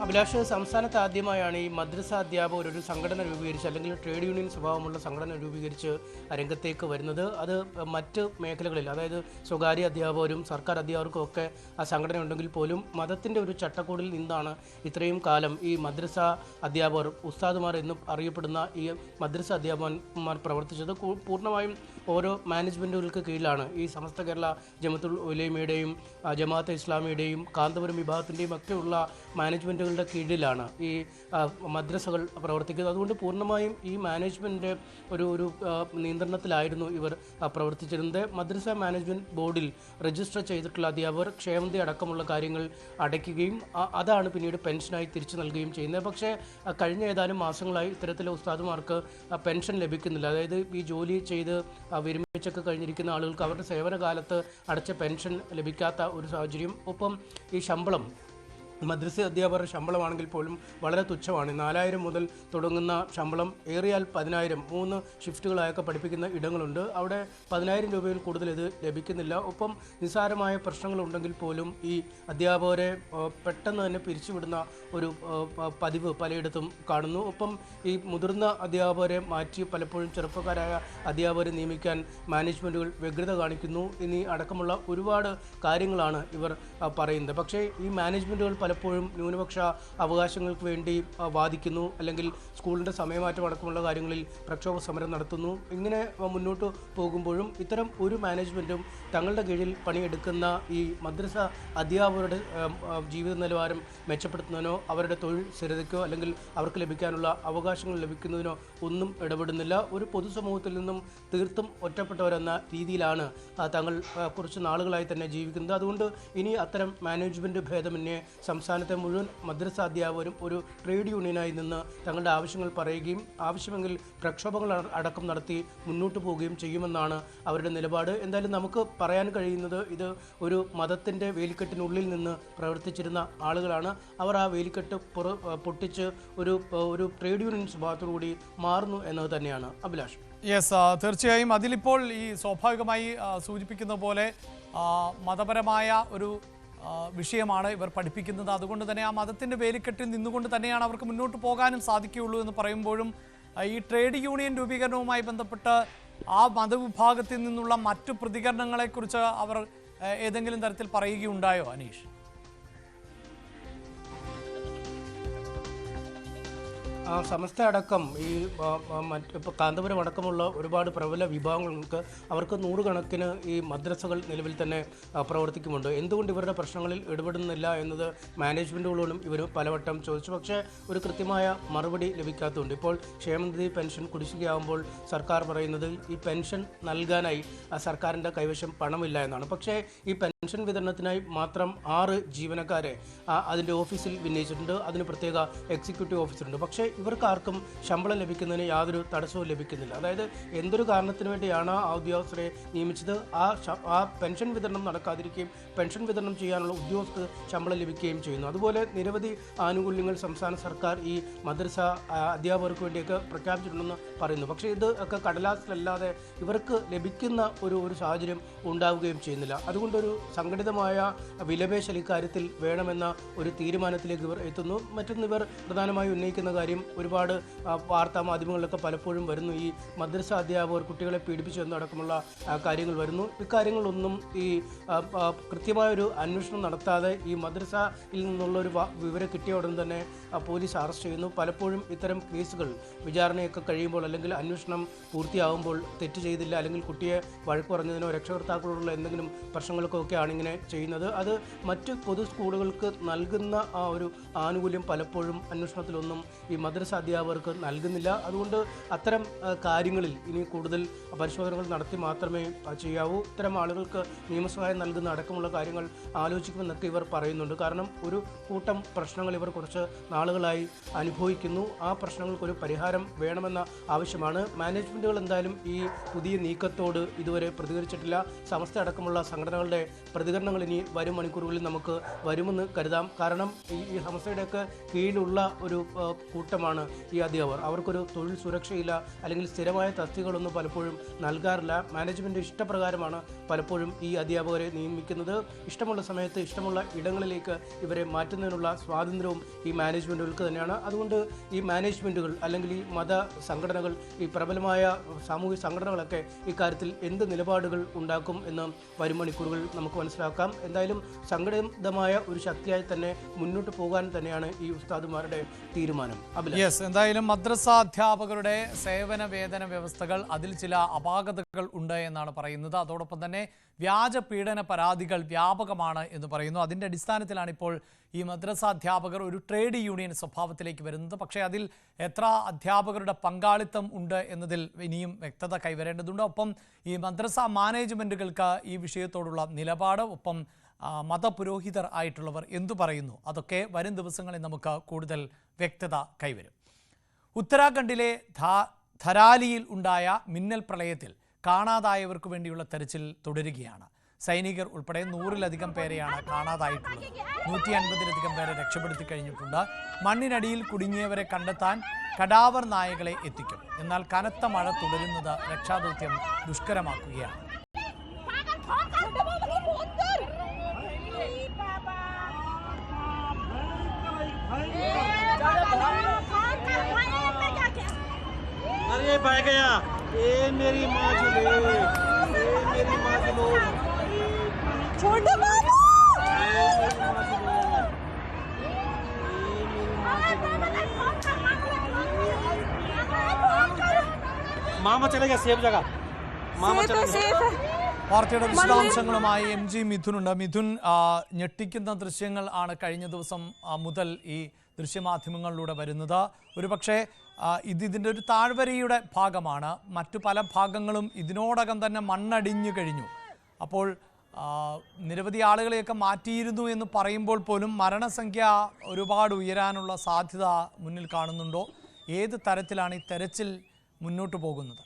അഭിലാഷ്, സംസ്ഥാനത്ത് ആദ്യമായാണ് ഈ മദ്രസ അധ്യാപകർ ഒരു സംഘടന രൂപീകരിച്ച് അല്ലെങ്കിൽ ട്രേഡ് യൂണിയൻ സ്വഭാവമുള്ള സംഘടന രൂപീകരിച്ച് രംഗത്തേക്ക് വരുന്നത്. അത് മറ്റ് മേഖലകളിൽ, അതായത് സ്വകാര്യ അധ്യാപകരും സർക്കാർ അധ്യാപകർക്കും ഒക്കെ ആ സംഘടന ഉണ്ടെങ്കിൽ പോലും മതത്തിൻ്റെ ഒരു ചട്ടക്കൂടിൽ നിന്നാണ് ഇത്രയും കാലം ഈ മദ്രസ അധ്യാപകർ, ഉസ്താദുമാർ എന്ന് അറിയപ്പെടുന്ന ഈ മദ്രസ അധ്യാപകന്മാർ പ്രവർത്തിച്ചത്. പൂർണ്ണമായും ഓരോ മാനേജ്മെൻറ്റുകൾക്ക് കീഴിലാണ്. ഈ സമസ്ത കേരള ജമാഅത്തുൽ ഉലമയുടെയും ജമാഅത്തെ ഇസ്ലാമിയുടെയും കാന്തപുരം വിഭാഗത്തിൻ്റെയും ഒക്കെയുള്ള മാനേജ്മെൻറ്റുകളുടെ കീഴിലാണ് ഈ മദ്രസകൾ പ്രവർത്തിക്കുന്നത്. അതുകൊണ്ട് പൂർണ്ണമായും ഈ മാനേജ്മെൻറ്റിൻ്റെ ഒരു നിയന്ത്രണത്തിലായിരുന്നു ഇവർ പ്രവർത്തിച്ചിരുന്നത്. മദ്രസ മാനേജ്മെൻറ്റ് ബോർഡിൽ രജിസ്റ്റർ ചെയ്തിട്ടുള്ള അധ്യാപകർ ക്ഷേമനിധി അടക്കമുള്ള കാര്യങ്ങൾ അടയ്ക്കുകയും അതാണ് പിന്നീട് പെൻഷനായി തിരിച്ചു നൽകുകയും ചെയ്യുന്നത്. പക്ഷേ കഴിഞ്ഞ ഏതാനും മാസങ്ങളായി ഇത്തരത്തിലെ ഉസ്താദുമാർക്ക് പെൻഷൻ ലഭിക്കുന്നില്ല. അതായത് ഈ ജോലി ചെയ്ത് വിരമിച്ചൊക്കെ കഴിഞ്ഞിരിക്കുന്ന ആളുകൾക്ക് അവരുടെ സേവനകാലത്ത് അടച്ച പെൻഷൻ ലഭിക്കാത്ത ഒരു സാഹചര്യം. ഒപ്പം ഈ ശമ്പളം, മദ്രസ അധ്യാപകരുടെ ശമ്പളമാണെങ്കിൽ പോലും വളരെ തുച്ഛമാണ്. 4000 മുതൽ തുടങ്ങുന്ന ശമ്പളം ഏറിയാൽ 10000, 3 ഷിഫ്റ്റുകളായൊക്കെ പഠിപ്പിക്കുന്ന ഇടങ്ങളുണ്ട്. അവിടെ 10000 രൂപയിൽ കൂടുതൽ ഇത് ലഭിക്കുന്നില്ല. ഒപ്പം നിസ്സാരമായ പ്രശ്നങ്ങളുണ്ടെങ്കിൽ പോലും ഈ അധ്യാപകരെ പെട്ടെന്ന് തന്നെ പിരിച്ചുവിടുന്ന ഒരു പതിവ് പലയിടത്തും കാണുന്നു. ഒപ്പം ഈ മുതിർന്ന അധ്യാപകരെ മാറ്റി പലപ്പോഴും ചെറുപ്പക്കാരായ അധ്യാപകരെ നിയമിക്കാൻ മാനേജ്മെൻറ്റുകൾ വ്യഗ്രത കാണിക്കുന്നു. ഇനി അടക്കമുള്ള ഒരുപാട് കാര്യങ്ങളാണ് ഇവർ പറയുന്നത്. പക്ഷേ ഈ മാനേജ്മെൻറ്റുകൾ പലപ്പോഴും ന്യൂനപക്ഷ അവകാശങ്ങൾക്ക് വേണ്ടി വാദിക്കുന്നു, അല്ലെങ്കിൽ സ്കൂളിൻ്റെ സമയമാറ്റം അടക്കമുള്ള കാര്യങ്ങളിൽ പ്രക്ഷോഭ സമരം നടത്തുന്നു. ഇങ്ങനെ മുന്നോട്ട് പോകുമ്പോഴും ഇത്തരം ഒരു മാനേജ്മെൻറ്റും തങ്ങളുടെ കീഴിൽ പണിയെടുക്കുന്ന ഈ മദ്രസ അധ്യാപകരുടെ ജീവിത നിലവാരം മെച്ചപ്പെടുത്തുന്നതിനോ അവരുടെ തൊഴിൽ സ്ഥിരതയ്ക്കോ അല്ലെങ്കിൽ അവർക്ക് ലഭിക്കാനുള്ള അവകാശങ്ങൾ ലഭിക്കുന്നതിനോ ഒന്നും ഇടപെടുന്നില്ല. ഒരു പൊതുസമൂഹത്തിൽ നിന്നും തീർത്തും ഒറ്റപ്പെട്ടവരെന്ന രീതിയിലാണ് തങ്ങൾ കുറച്ച് നാളുകളായി തന്നെ ജീവിക്കുന്നത്. അതുകൊണ്ട് ഇനി അത്തരം മാനേജ്മെൻറ്റ് ഭേദമന്യേ സംസ്ഥാനത്തെ മുഴുവൻ മദ്രസ അധ്യാപകരും ഒരു ട്രേഡ് യൂണിയനായി നിന്ന് തങ്ങളുടെ ആവശ്യങ്ങൾ പറയുകയും ആവശ്യമെങ്കിൽ പ്രക്ഷോഭങ്ങൾ അടക്കം നടത്തി മുന്നോട്ട് പോവുകയും ചെയ്യുമെന്നാണ് അവരുടെ നിലപാട്. എന്തായാലും നമുക്ക് പറയാൻ കഴിയുന്നത് ഇത് ഒരു മതത്തിൻ്റെ വേലിക്കെട്ടിനുള്ളിൽ നിന്ന് പ്രവർത്തിച്ചിരുന്ന ആളുകളാണ്. അവർ ആ വേലിക്കെട്ട് പൊട്ടിച്ച് ഒരു ട്രേഡ് യൂണിയൻ സ്വഭാവത്തോടുകൂടി മാറുന്നു എന്നത് തന്നെയാണ് അഭിലാഷ്.
യെസ്, തീർച്ചയായും അതിലിപ്പോൾ ഈ സ്വാഭാവികമായി സൂചിപ്പിക്കുന്ന പോലെ മതപരമായ ഒരു വിഷയമാണ് ഇവർ പഠിപ്പിക്കുന്നത്. അതുകൊണ്ട് തന്നെ ആ മതത്തിൻ്റെ വേലിക്കെട്ടിൽ നിന്നുകൊണ്ട് തന്നെയാണ് അവർക്ക് മുന്നോട്ട് പോകാനും സാധിക്കുകയുള്ളൂ എന്ന് പറയുമ്പോഴും ഈ ട്രേഡ് യൂണിയൻ രൂപീകരണവുമായി ബന്ധപ്പെട്ട് ആ മതവിഭാഗത്തിൽ നിന്നുള്ള മറ്റു പ്രതികരണങ്ങളെക്കുറിച്ച് അവർ ഏതെങ്കിലും തരത്തിൽ പറയുകയുണ്ടായോ അനീഷ്?
സമസ്ത അടക്കം ഈ ഇപ്പോൾ കാന്തപുരം അടക്കമുള്ള ഒരുപാട് പ്രബല വിഭാഗങ്ങൾക്ക് അവർക്ക് 100 കണക്കിന് ഈ മദ്രസകൾ നിലവിൽ തന്നെ പ്രവർത്തിക്കുന്നുണ്ട്. എന്തുകൊണ്ട് ഇവരുടെ പ്രശ്നങ്ങളിൽ ഇടപെടുന്നില്ല എന്നത് മാനേജ്മെൻറ്റുകളോടും ഇവർ പലവട്ടം ചോദിച്ചു. പക്ഷേ ഒരു കൃത്യമായ മറുപടി ലഭിക്കാത്തതുണ്ട്. ഇപ്പോൾ ക്ഷേമനിധി പെൻഷൻ കുടിശ്ശികയാകുമ്പോൾ സർക്കാർ പറയുന്നത് ഈ പെൻഷൻ നൽകാനായി സർക്കാരിൻ്റെ കൈവശം പണമില്ല എന്നാണ്. പക്ഷേ ഈ പെൻഷൻ വിതരണത്തിനായി മാത്രം 6 ജീവനക്കാരെ അതിൻ്റെ ഓഫീസിൽ വിന്യസിച്ചിട്ടുണ്ട്. അതിന് പ്രത്യേക എക്സിക്യൂട്ടീവ് ഓഫീസറുണ്ട്. പക്ഷേ ഇവർക്ക് ആർക്കും ശമ്പളം ലഭിക്കുന്നതിന് യാതൊരു തടസ്സവും ലഭിക്കുന്നില്ല. അതായത് എന്തൊരു കാരണത്തിന് വേണ്ടിയാണ് ആ ഉദ്യോഗസ്ഥരെ നിയമിച്ചത്, ആ പെൻഷൻ വിതരണം നടക്കാതിരിക്കുകയും പെൻഷൻ വിതരണം ചെയ്യാനുള്ള ഉദ്യോഗസ്ഥർക്ക് ശമ്പളം ലഭിക്കുകയും ചെയ്യുന്നു. അതുപോലെ നിരവധി ആനുകൂല്യങ്ങൾ സംസ്ഥാന സർക്കാർ ഈ മദ്രസ അധ്യാപകർക്ക് വേണ്ടിയൊക്കെ പ്രഖ്യാപിച്ചിട്ടുണ്ടെന്ന് പറയുന്നു. പക്ഷേ ഇത് ഒക്കെ കടലാസിലല്ലാതെ ഇവർക്ക് ലഭിക്കുന്ന ഒരു സാഹചര്യം ഉണ്ടാവുകയും ചെയ്യുന്നില്ല. അതുകൊണ്ടൊരു സംഘടിതമായ വിലപേശൽ ഇക്കാര്യത്തിൽ വേണമെന്ന ഒരു തീരുമാനത്തിലേക്ക് ഇവർ എത്തുന്നു. മറ്റൊന്ന്, ഇവർ പ്രധാനമായി ഉന്നയിക്കുന്ന കാര്യം ഒരുപാട് വാർത്താ മാധ്യമങ്ങളിലൊക്കെ പലപ്പോഴും വരുന്നു. ഈ മദ്രസ അധ്യാപകർ കുട്ടികളെ പീഡിപ്പിച്ചു എന്നടക്കമുള്ള കാര്യങ്ങൾ വരുന്നു. ഇക്കാര്യങ്ങളൊന്നും ഈ കൃത്യമായൊരു അന്വേഷണം നടത്താതെ ഈ മദ്രസയിൽ നിന്നുള്ളൊരു വിവരം കിട്ടിയ ഉടൻ തന്നെ പോലീസ് അറസ്റ്റ് ചെയ്യുന്നു. പലപ്പോഴും ഇത്തരം കേസുകൾ വിചാരണയൊക്കെ കഴിയുമ്പോൾ അല്ലെങ്കിൽ അന്വേഷണം പൂർത്തിയാകുമ്പോൾ തെറ്റ് ചെയ്തില്ല അല്ലെങ്കിൽ കുട്ടിയെ വഴക്ക് പറഞ്ഞതിനോ രക്ഷകർത്താക്കളോടുള്ള എന്തെങ്കിലും പ്രശ്നങ്ങൾക്കൊക്കെയാണ് ഇങ്ങനെ ചെയ്യുന്നത്. അത് മറ്റ് പൊതു സ്കൂളുകൾക്ക് നൽകുന്ന ആ ഒരു ആനുകൂല്യം പലപ്പോഴും അന്വേഷണത്തിലൊന്നും ഈ മദ്രസ അധ്യാപകർക്ക് നൽകുന്നില്ല. അതുകൊണ്ട് അത്തരം കാര്യങ്ങളിൽ ഇനി കൂടുതൽ പരിശോധനകൾ നടത്തി മാത്രമേ ചെയ്യാവൂ. ഇത്തരം ആളുകൾക്ക് നിയമസഹായം നൽകുന്ന അടക്കമുള്ള കാര്യങ്ങൾ ആലോചിക്കുമെന്നൊക്കെ ഇവർ പറയുന്നുണ്ട്. കാരണം ഒരു കൂട്ടം പ്രശ്നങ്ങൾ ഇവർ കുറച്ച് നാളുകളായി അനുഭവിക്കുന്നു. ആ പ്രശ്നങ്ങൾക്കൊരു പരിഹാരം വേണമെന്ന ആവശ്യമാണ്. മാനേജ്മെൻറ്റുകൾ എന്തായാലും ഈ പുതിയ നീക്കത്തോട് ഇതുവരെ പ്രതികരിച്ചിട്ടില്ല. സമസ്ത അടക്കമുള്ള സംഘടനകളുടെ പ്രതികരണങ്ങൾ ഇനി വരും മണിക്കൂറുകളിൽ നമുക്ക് വരുമെന്ന് കരുതാം. കാരണം ഈ സമസ്തയുടെയൊക്കെ കീഴിലുള്ള ഒരു കൂട്ടമാണ് ഈ അധ്യാപകർ. അവർക്കൊരു തൊഴിൽ സുരക്ഷയില്ല, അല്ലെങ്കിൽ സ്ഥിരമായ തസ്തികകളൊന്നും പലപ്പോഴും നൽകാറില്ല. മാനേജ്മെൻറ്റ് ഇഷ്ടപ്രകാരമാണ് പലപ്പോഴും ഈ അധ്യാപകരെ നിയമിക്കുന്നത്. ഇഷ്ടമുള്ള സമയത്ത് ഇഷ്ടമുള്ള ഇടങ്ങളിലേക്ക് ഇവരെ മാറ്റുന്നതിനുള്ള സ്വാതന്ത്ര്യവും ഈ മാനേജ്മെൻറ്റുകൾക്ക് തന്നെയാണ്. അതുകൊണ്ട് ഈ മാനേജ്മെൻറ്റുകൾ അല്ലെങ്കിൽ ഈ മത സംഘടനകൾ, ഈ പ്രബലമായ സാമൂഹിക സംഘടനകളൊക്കെ ഇക്കാര്യത്തിൽ എന്ത് നിലപാടുകൾ ഉണ്ടാക്കും എന്ന് വരും മണിക്കൂറുകൾ നമുക്ക് മനസ്സിലാക്കാം. എന്തായാലും സംഘടിതമായ ഒരു ശക്തിയായി തന്നെ മുന്നോട്ട് പോകാൻ തന്നെയാണ് ഈ ഉസ്താദുമാരുടെ തീരുമാനം.
എന്തായാലും മദ്രസ അധ്യാപകരുടെ സേവന വേതന വ്യവസ്ഥകൾ അതിൽ ചില അപാകതകൾ ഉണ്ട് എന്നാണ് പറയുന്നത്. അതോടൊപ്പം തന്നെ വ്യാജ പീഡന പരാതികൾ വ്യാപകമാണ് എന്ന് പറയുന്നു. അതിൻ്റെ അടിസ്ഥാനത്തിലാണ് ഇപ്പോൾ ഈ മദ്രസ അധ്യാപകർ ഒരു ട്രേഡ് യൂണിയൻ സ്വഭാവത്തിലേക്ക് വരുന്നത്. പക്ഷേ അതിൽ എത്ര അധ്യാപകരുടെ പങ്കാളിത്തം ഉണ്ട് എന്നതിൽ ഇനിയും വ്യക്തത കൈവരേണ്ടതുണ്ട്. ഒപ്പം ഈ മദ്രസ മാനേജ്മെൻറ്റുകൾക്ക് ഈ വിഷയത്തോടുള്ള നിലപാട്, ഒപ്പം മതപുരോഹിതർ ആയിട്ടുള്ളവർ എന്തു പറയുന്നു, അതൊക്കെ വരും ദിവസങ്ങളിൽ നമുക്ക് കൂടുതൽ വ്യക്തത കൈവരും. ഉത്തരാഖണ്ഡിലെ ധരാലിയിൽ ഉണ്ടായ മിന്നൽ പ്രളയത്തിൽ കാണാതായവർക്ക് വേണ്ടിയുള്ള തെരച്ചിൽ തുടരുകയാണ്. സൈനികർ ഉൾപ്പെടെ 100-ലധികം പേരെയാണ് കാണാതായിട്ടുള്ളത്. 150-ലധികം പേരെ രക്ഷപ്പെടുത്തി കഴിഞ്ഞിട്ടുണ്ട്. മണ്ണിനടിയിൽ കുടുങ്ങിയവരെ കണ്ടെത്താൻ കടാവർ നായകളെ എത്തിക്കും. എന്നാൽ കനത്ത മഴ തുടരുന്നത് രക്ഷാദൗത്യം ദുഷ്കരമാക്കുകയാണ്.
अरे बह गया, ए मेरी माँ जी ले, ए मेरी माँ जी लो, छोटे मामा, मामा चले गया सेफ जगह, मामा चले गया.
വാർത്തയുടെ വിശദാംശങ്ങളുമായി MG മിഥുനുണ്ട്. മിഥുൻ, ഞെട്ടിക്കുന്ന ദൃശ്യങ്ങൾ ആണ് കഴിഞ്ഞ ദിവസം മുതൽ ഈ ദൃശ്യമാധ്യമങ്ങളിലൂടെ വരുന്നത്. ഒരുപക്ഷെ ഇതിൻ്റെ ഒരു താഴ്വരയുടെ ഭാഗമാണ്. മറ്റു പല ഭാഗങ്ങളും ഇതിനോടകം തന്നെ മണ്ണടിഞ്ഞു കഴിഞ്ഞു. അപ്പോൾ നിരവധി ആളുകളെയൊക്കെ മാറ്റിയിരുന്നു എന്ന് പറയുമ്പോൾ പോലും മരണസംഖ്യ ഒരുപാട് ഉയരാനുള്ള സാധ്യത മുന്നിൽ കാണുന്നുണ്ടോ? ഏത് തരത്തിലാണ് ഈ തെരച്ചിൽ മുന്നോട്ട് പോകുന്നത്?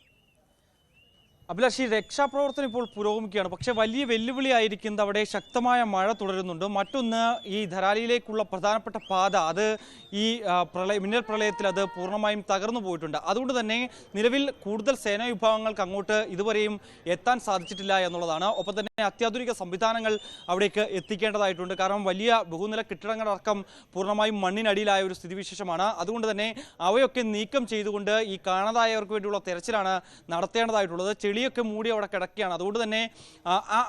അഭിലാഷ്, രക്ഷാപ്രവർത്തനം ഇപ്പോൾ പുരോഗമിക്കുകയാണ്. പക്ഷേ വലിയ വെല്ലുവിളിയായിരിക്കുന്നത് അവിടെ ശക്തമായ മഴ തുടരുന്നുണ്ട്. മറ്റൊന്ന്, ഈ ധരാലിയിലേക്കുള്ള പ്രധാനപ്പെട്ട പാത അത് ഈ മിന്നൽ പ്രളയത്തിൽ അത് പൂർണ്ണമായും തകർന്നു പോയിട്ടുണ്ട്. അതുകൊണ്ട് തന്നെ നിലവിൽ കൂടുതൽ സേനാ വിഭാഗങ്ങൾക്ക് അങ്ങോട്ട് ഇതുവരെയും എത്താൻ സാധിച്ചിട്ടില്ല എന്നുള്ളതാണ്. ഒപ്പം തന്നെ അത്യാധുനിക സംവിധാനങ്ങൾ അവിടേക്ക് എത്തിക്കേണ്ടതായിട്ടുണ്ട്. കാരണം വലിയ ബഹുനില കെട്ടിടങ്ങളടക്കം പൂർണ്ണമായും മണ്ണിനടിയിലായ ഒരു സ്ഥിതിവിശേഷമാണ്. അതുകൊണ്ട് തന്നെ അവയൊക്കെ നീക്കം ചെയ്തുകൊണ്ട് ഈ കാണാതായവർക്ക് വേണ്ടിയുള്ള തെരച്ചിലാണ് നടത്തേണ്ടതായിട്ടുള്ളത്. ചെളിയൊക്കെ മൂടി അവിടെ കിടക്കുകയാണ്. അതുകൊണ്ട് തന്നെ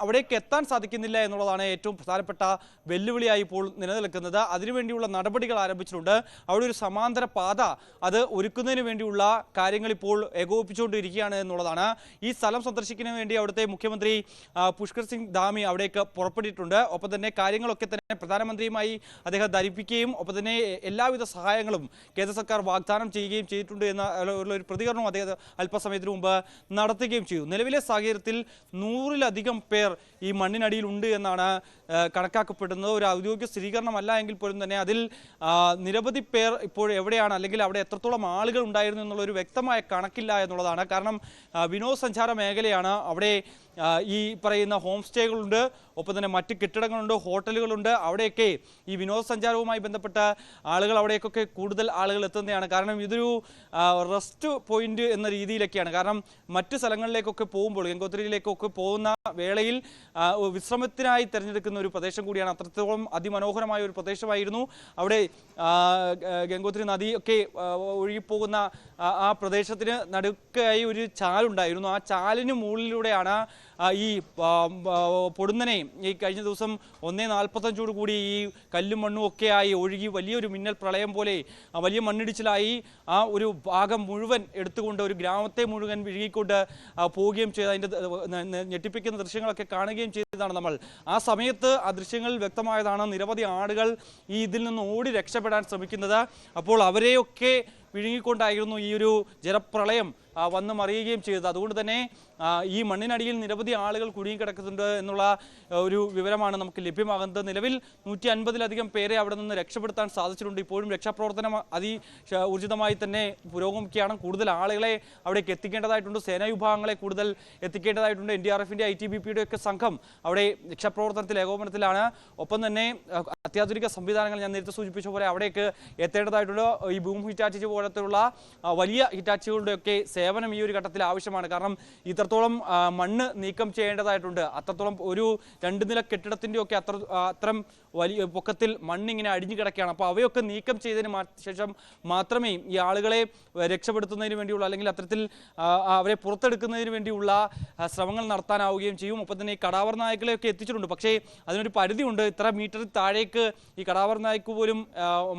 അവിടേക്ക് എത്താൻ സാധിക്കുന്നില്ല എന്നുള്ളതാണ് ഏറ്റവും പ്രധാനപ്പെട്ട വെല്ലുവിളിയായി ഇപ്പോൾ നിലനിൽക്കുന്നത്. അതിനുവേണ്ടിയുള്ള നടപടികൾ ആരംഭിച്ചിട്ടുണ്ട്. അവിടെ ഒരു സമാന്തര പാത അത് ഒരുക്കുന്നതിന് വേണ്ടിയുള്ള കാര്യങ്ങൾ ഇപ്പോൾ ഏകോപിപ്പിച്ചുകൊണ്ടിരിക്കുകയാണ് എന്നുള്ളതാണ്. ഈ സ്ഥലം സന്ദർശിക്കുന്നതിന് വേണ്ടി അവിടുത്തെ മുഖ്യമന്ത്രി പുഷ്കർ സിംഗ് ധാമി അവിടേക്ക് പുറപ്പെട്ടിട്ടുണ്ട്. ഒപ്പം തന്നെ കാര്യങ്ങളൊക്കെ തന്നെ പ്രധാനമന്ത്രിയുമായി അദ്ദേഹം ധരിപ്പിക്കുകയും ഒപ്പം തന്നെ എല്ലാവിധ സഹായങ്ങളും കേന്ദ്ര സർക്കാർ വാഗ്ദാനം ചെയ്യുകയും ചെയ്തിട്ടുണ്ട് എന്ന ഒരു പ്രതികരണം അദ്ദേഹം അല്പസമയത്തിന് മുമ്പ് നടത്തുകയും ചെയ്തു. നിലവിലെ സാഹചര്യത്തിൽ 100-ലധികം പേർ ഈ മണ്ണിനടിയിലുണ്ട് എന്നാണ് കണക്കാക്കപ്പെടുന്നത്. ഒരു ഔദ്യോഗിക സ്ഥിരീകരണമല്ല എങ്കിൽ പോലും തന്നെ അതിൽ നിരവധി പേർ ഇപ്പോൾ എവിടെയാണ് അല്ലെങ്കിൽ അവിടെ എത്രത്തോളം ആളുകൾ ഉണ്ടായിരുന്നു എന്നുള്ളൊരു വ്യക്തമായ കണക്കില്ല എന്നുള്ളതാണ്. കാരണം വിനോദസഞ്ചാര മേഖലയാണ്. അവിടെ ഈ പറയുന്ന ഹോം സ്റ്റേകളുണ്ട്, ഒപ്പം തന്നെ മറ്റ് കെട്ടിടങ്ങളുണ്ട്, ഹോട്ടലുകളുണ്ട്. അവിടെയൊക്കെ ഈ വിനോദസഞ്ചാരവുമായി ബന്ധപ്പെട്ട ആളുകൾ അവിടേക്കൊക്കെ കൂടുതൽ ആളുകൾ എത്തുന്നതാണ്. കാരണം ഇതൊരു റെസ്റ്റ് പോയിന്റ് എന്ന രീതിയിലൊക്കെയാണ്. കാരണം മറ്റ് സ്ഥലങ്ങളിലേക്കൊക്കെ പോകുമ്പോൾ, ഗംഗോത്രിയിലേക്കൊക്കെ പോകുന്ന വേളയിൽ വിശ്രമത്തിനായി തിരഞ്ഞെടുക്കുന്ന ഒരു പ്രദേശം കൂടിയാണ്. അത്രത്തോളം അതിമനോഹരമായ ഒരു പ്രദേശമായിരുന്നു. അവിടെ ഗംഗോത്രി നദി ഒക്കെ ഒഴുകിപ്പോകുന്ന ആ പ്രദേശത്തിന് നടുക്കായി ഒരു ചാലുണ്ടായിരുന്നു. ആ ചാലിന് മുകളിലൂടെയാണ് ഈ പൊടുന്നനെ ഈ കഴിഞ്ഞ ദിവസം 1:45 കൂടി ഈ കല്ലും മണ്ണും ഒക്കെയായി ഒഴുകി വലിയൊരു മിന്നൽ പ്രളയം പോലെ വലിയ മണ്ണിടിച്ചിലായി ആ ഒരു ഭാഗം മുഴുവൻ എടുത്തുകൊണ്ട് ഒരു ഗ്രാമത്തെ മുഴുവൻ വിഴുകിക്കൊണ്ട് പോവുകയും ചെയ്ത് അതിൻ്റെ ഞെട്ടിപ്പിക്കുന്ന ദൃശ്യങ്ങളൊക്കെ കാണുകയും ചെയ്തതാണ് നമ്മൾ. ആ സമയത്ത് ആ ദൃശ്യങ്ങളിൽ വ്യക്തമായതാണ് നിരവധി ആളുകൾ ഇതിൽ നിന്ന് ഓടി രക്ഷപ്പെടാൻ ശ്രമിക്കുന്നത്. അപ്പോൾ അവരെയൊക്കെ വിഴുങ്ങിക്കൊണ്ടായിരുന്നു ഈ ഒരു ജലപ്രളയം വന്ന് മറിയുകയും ചെയ്തത്. അതുകൊണ്ട് തന്നെ ഈ മണ്ണിനടിയിൽ നിരവധി ആളുകൾ കുടുങ്ങിക്കിടക്കുന്നുണ്ട് എന്നുള്ള ഒരു വിവരമാണ് നമുക്ക് ലഭ്യമാകുന്നത്. നിലവിൽ 150-ലധികം പേരെ അവിടെ നിന്ന് രക്ഷപ്പെടുത്താൻ സാധിച്ചിട്ടുണ്ട്. ഇപ്പോഴും രക്ഷാപ്രവർത്തനം ഊർജിതമായി തന്നെ പുരോഗമിക്കുകയാണ്. കൂടുതൽ ആളുകളെ അവിടേക്ക് എത്തിക്കേണ്ടതായിട്ടുണ്ട്. സേനാ വിഭാഗങ്ങളെ കൂടുതൽ എത്തിക്കേണ്ടതായിട്ടുണ്ട്. NDRFന്റെ ITBPയുടെ ഒക്കെ സംഘം അവിടെ രക്ഷാപ്രവർത്തനത്തിൽ ഏകോപനത്തിലാണ്. ഒപ്പം തന്നെ അത്യാധുനിക സംവിധാനങ്ങൾ ഞാൻ നേരത്തെ സൂചിപ്പിച്ച പോലെ അവിടേക്ക് എത്തേണ്ടതായിട്ടുണ്ട്. ഈ ബൂം ഹിറ്റാച്ചി പോലത്തെയുള്ള വലിയ ഹിറ്റാച്ചികളുടെയൊക്കെ സേവനം ഈ ഒരു ഘട്ടത്തിൽ ആവശ്യമാണ്. കാരണം ഇത്രത്തോളം മണ്ണ് നീക്കം ചെയ്യേണ്ടതായിട്ടുണ്ട്. അത്രത്തോളം ഒരു 2 നില കെട്ടിടത്തിൻ്റെ ഒക്കെ അത്തരം വലിയ പൊക്കത്തിൽ മണ്ണിങ്ങനെ അടിഞ്ഞു കിടക്കുകയാണ്. അപ്പോൾ അവയൊക്കെ നീക്കം ചെയ്തതിന് ശേഷം മാത്രമേ ഈ ആളുകളെ രക്ഷപ്പെടുത്തുന്നതിന് വേണ്ടിയുള്ള അല്ലെങ്കിൽ അത്തരത്തിൽ അവരെ പുറത്തെടുക്കുന്നതിന് വേണ്ടിയുള്ള ശ്രമങ്ങൾ നടത്താനാവുകയും ചെയ്യും. ഒപ്പം തന്നെ ഈ കടാവർ നായ്ക്കളെയൊക്കെ എത്തിച്ചിട്ടുണ്ട്. പക്ഷേ അതിനൊരു പരിധിയുണ്ട്. ഇത്ര മീറ്റർ താഴേക്ക് ഈ കടാവർ നായ്ക്ക് പോലും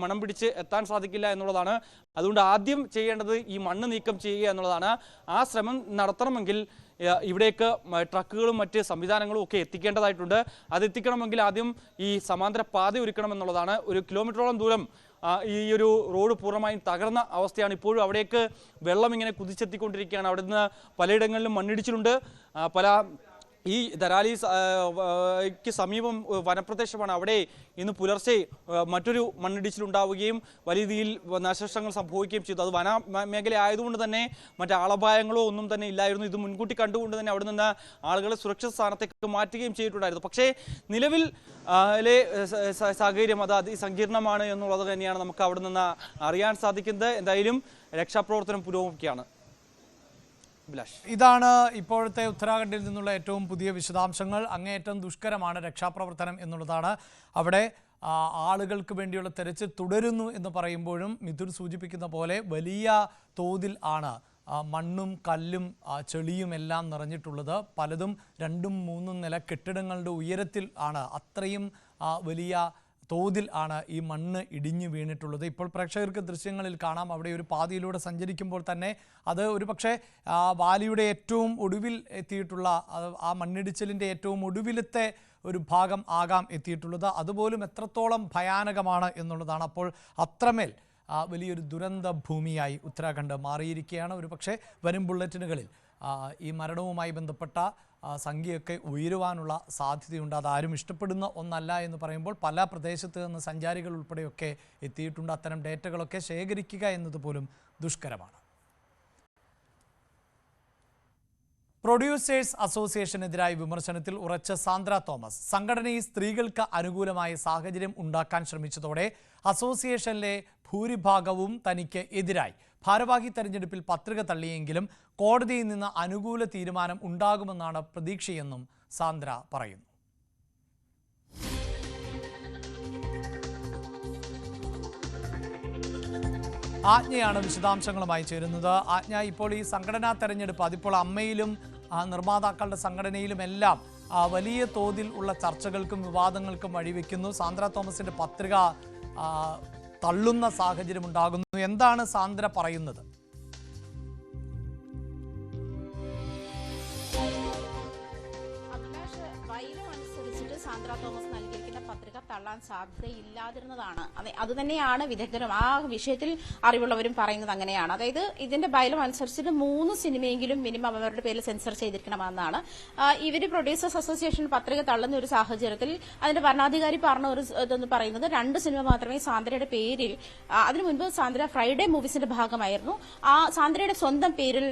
മണം പിടിച്ച് എത്താൻ സാധിക്കില്ല എന്നുള്ളതാണ്. അതുകൊണ്ട് ആദ്യം ചെയ്യേണ്ടത് ഈ മണ്ണ് നീക്കം ചെയ്യുക എന്നുള്ളതാണ്. ആ ശ്രമം നടത്തണമെങ്കിൽ ഇവിടേക്ക് ട്രക്കുകളും മറ്റ് സംവിധാനങ്ങളും ഒക്കെ എത്തിക്കേണ്ടതായിട്ടുണ്ട്. അത് എത്തിക്കണമെങ്കിൽ ആദ്യം ഈ സമാന്തര പാത ഒരുക്കണം എന്നുള്ളതാണ്. 1 കിലോമീറ്ററോളം ദൂരം ഈ ഒരു റോഡ് പൂർണ്ണമായും തകർന്ന അവസ്ഥയാണ്. ഇപ്പോഴും അവിടേക്ക് വെള്ളം ഇങ്ങനെ കുതിച്ചെത്തിക്കൊണ്ടിരിക്കുകയാണ്. അവിടെ നിന്ന് പലയിടങ്ങളിലും മണ്ണിടിച്ചിലുണ്ട്. ഈ ധരാലിക്ക് സമീപം വനപ്രദേശമാണ്. അവിടെ ഇന്ന് പുലർച്ചെ മറ്റൊരു മണ്ണിടിച്ചിലുണ്ടാവുകയും വലിയ രീതിയിൽ നാശനഷ്ടങ്ങൾ സംഭവിക്കുകയും ചെയ്തു. അത് വന മേഖല ആയതുകൊണ്ട് തന്നെ മറ്റ് ആളപായങ്ങളോ ഒന്നും തന്നെ ഇല്ലായിരുന്നു. ഇത് മുൻകൂട്ടി കണ്ടുകൊണ്ട് തന്നെ അവിടെ നിന്ന് ആളുകളെ സുരക്ഷിത സ്ഥാനത്തേക്ക് മാറ്റുകയും ചെയ്തിട്ടുണ്ടായിരുന്നു. പക്ഷേ നിലവിൽ സാഹചര്യം അത് അതിസങ്കീർണമാണ് എന്നുള്ളത് തന്നെയാണ് നമുക്ക് അവിടെ നിന്ന് അറിയാൻ സാധിക്കുന്നത്. എന്തായാലും രക്ഷാപ്രവർത്തനം പുരോഗമിക്കുകയാണ്.
ഇതാണ് ഇപ്പോഴത്തെ ഉത്തരാഖണ്ഡിൽ നിന്നുള്ള ഏറ്റവും പുതിയ വിശദാംശങ്ങൾ. അങ്ങേയറ്റം ദുഷ്കരമാണ് രക്ഷാപ്രവർത്തനം എന്നുള്ളതാണ്. അവിടെ ആളുകൾക്ക് വേണ്ടിയുള്ള തെരച്ചിൽ തുടരുന്നു എന്ന് പറയുമ്പോഴും മിഥുൻ സൂചിപ്പിക്കുന്ന പോലെ വലിയ തോതിൽ ആണ് മണ്ണും കല്ലും ചെളിയും എല്ലാം നിറഞ്ഞിട്ടുള്ളത്. പലതും 2-3 നില കെട്ടിടങ്ങളുടെ ഉയരത്തിൽ ആണ്. അത്രയും വലിയ തോതിൽ ആണ് ഈ മണ്ണ് ഇടിഞ്ഞു വീണിട്ടുള്ളത്. ഇപ്പോൾ പ്രേക്ഷകർക്ക് ദൃശ്യങ്ങളിൽ കാണാം. അവിടെ ഒരു പാതയിലൂടെ സഞ്ചരിക്കുമ്പോൾ തന്നെ അത് ഒരു പക്ഷേ വാലിയുടെ ഏറ്റവും ഒടുവിൽ എത്തിയിട്ടുള്ള ആ മണ്ണിടിച്ചിലിൻ്റെ ഏറ്റവും ഒടുവിലത്തെ ഒരു ഭാഗം ആകാം എത്തിയിട്ടുള്ളത്. അതുപോലും എത്രത്തോളം ഭയാനകമാണ് എന്നുള്ളതാണ്. അപ്പോൾ അത്രമേൽ വലിയൊരു ദുരന്ത ഭൂമിയായി ഉത്തരാഖണ്ഡ് മാറിയിരിക്കുകയാണ്. ഒരു പക്ഷേ വരും ബുള്ളറ്റിനുകളിൽ ഈ മരണവുമായി ബന്ധപ്പെട്ട സംഖ്യയൊക്കെ ഉയരുവാനുള്ള സാധ്യതയുണ്ട്. അതാരും ഇഷ്ടപ്പെടുന്ന ഒന്നല്ല എന്ന് പറയുമ്പോൾ പല പ്രദേശത്ത് നിന്ന് സഞ്ചാരികൾ ഉൾപ്പെടെയൊക്കെ എത്തിയിട്ടുണ്ട്. അത്തരം ഡേറ്റകളൊക്കെ ശേഖരിക്കുക എന്നതുപോലും ദുഷ്കരമാണ്. പ്രൊഡ്യൂസേഴ്സ് അസോസിയേഷനെതിരായ വിമർശനത്തിൽ ഉറച്ച സാന്ദ്ര തോമസ്. സംഘടനയിൽ സ്ത്രീകൾക്ക് അനുകൂലമായ സാഹചര്യം ഉണ്ടാക്കാൻ ശ്രമിച്ചതോടെ അസോസിയേഷനിലെ ഭൂരിഭാഗവും തനിക്ക് എതിരായി. ഭാരവാഹി തെരഞ്ഞെടുപ്പിൽ പത്രിക തള്ളിയെങ്കിലും കോടതിയിൽ നിന്ന് അനുകൂല തീരുമാനം ഉണ്ടാകുമെന്നാണ് പ്രതീക്ഷയെന്നും സാന്ദ്ര പറയുന്നു. ആജ്ഞയാണ് വിശദാംശങ്ങളുമായി ചേരുന്നത്. ആജ്ഞ, ഇപ്പോൾ ഈ സംഘടനാ തെരഞ്ഞെടുപ്പ് അതിപ്പോൾ അമ്മയിലും നിർമ്മാതാക്കളുടെ സംഘടനയിലുമെല്ലാം വലിയ തോതിൽ ഉള്ള ചർച്ചകൾക്കും വിവാദങ്ങൾക്കും വഴിവെക്കുന്നു. സാന്ദ്ര തോമസിന്റെ പത്രിക തള്ളുന്ന സാഹചര്യം ഉണ്ടാകുന്നു. എന്താണ് സാന്ദ്ര പറയുന്നത്?
സാന്ദ്ര തോമസ് നൽകിയിരിക്കുന്ന പത്രിക തള്ളാൻ സാധ്യതയില്ലാതിരുന്നതാണ്. അതുതന്നെയാണ് വിദഗ്ധരും ആ വിഷയത്തിൽ അറിവുള്ളവരും പറയുന്നത് അങ്ങനെയാണ്. അതായത് ഇതിന്റെ ബൈലോ അനുസരിച്ച് 3 സിനിമയെങ്കിലും മിനിമം അവരുടെ പേരിൽ സെൻസർ ചെയ്തിരിക്കണമെന്നാണ്. ഇവര് പ്രൊഡ്യൂസേഴ്സ് അസോസിയേഷൻ പത്രിക തള്ളുന്ന ഒരു സാഹചര്യത്തിൽ അതിന്റെ ഭരണാധികാരി പറഞ്ഞ ഒരു ഇതെന്ന് പറയുന്നത് 2 സിനിമ മാത്രമേ സാന്ദ്രയുടെ പേരിൽ, അതിനു മുൻപ് സാന്ദ്ര ഫ്രൈഡേ മൂവീസിന്റെ ഭാഗമായിരുന്നു, ആ സാന്ദ്രയുടെ സ്വന്തം പേരിൽ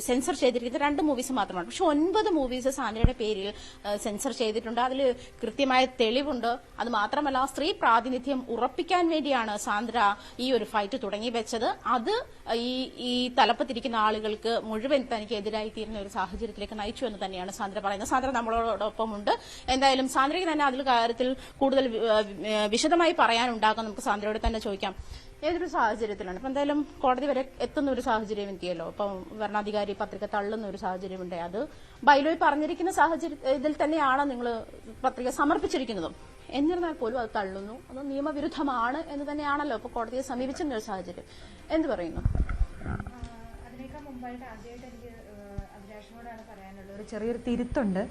സെൻസർ ചെയ്തിരിക്കുന്നത് 2 മൂവീസ് മാത്രമാണ്. പക്ഷെ 9 മൂവീസ് സാന്ദ്രയുടെ പേരിൽ സെൻസർ ചെയ്തിട്ടുണ്ട്. അതിൽ കൃത്യമായ തെളിവുണ്ട്. അത് മാത്രമല്ല, സ്ത്രീ പ്രാതിനിധ്യം ഉറപ്പിക്കാൻ വേണ്ടിയാണ് സാന്ദ്ര ഈ ഒരു ഫൈറ്റ് തുടങ്ങി വെച്ചത്. അത് ഈ തലപ്പത്തിരിക്കുന്ന ആളുകൾക്ക് മുഴുവൻ തനിക്ക് എതിരായി തീരുന്ന ഒരു സാഹചര്യത്തിലേക്ക് നയിച്ചു എന്ന് തന്നെയാണ് സാന്ദ്ര പറയുന്നത്. സാന്ദ്ര നമ്മളോടൊപ്പമുണ്ട്. എന്തായാലും സാന്ദ്രയ്ക്ക് തന്നെ അതിൽ കാര്യത്തിൽ കൂടുതൽ വിശദമായി പറയാനുണ്ടാകും. നമുക്ക് സാന്ദ്രയോട് തന്നെ ചോദിക്കാം, ഏതൊരു സാഹചര്യത്തിലാണ് ഇപ്പം എന്തായാലും കോടതി വരെ എത്തുന്ന ഒരു സാഹചര്യം എത്തിയല്ലോ. ഇപ്പം ഭരണാധികാരി പത്രിക തള്ളുന്ന ഒരു സാഹചര്യമുണ്ട്. അത് ബൈലോയിൽ പറഞ്ഞിരിക്കുന്ന ഇതിൽ തന്നെയാണ് നിങ്ങൾ പത്രിക സമർപ്പിച്ചിരിക്കുന്നതും. എന്നിരുന്നാൽ പോലും അത് തള്ളുന്നു, അത് നിയമവിരുദ്ധമാണ് എന്ന് തന്നെയാണല്ലോ ഇപ്പോൾ കോടതിയെ സമീപിച്ചിരുന്ന ഒരു സാഹചര്യം. എന്ത് പറയുന്നു?
അതിനേക്കാൾ മുമ്പായിട്ട് ആദ്യമായിട്ട് എനിക്ക് അഭിലാഷിനോടാണ് പറയാനുള്ളത്. ഒരു ചെറിയൊരു തിരുത്തുണ്ട്.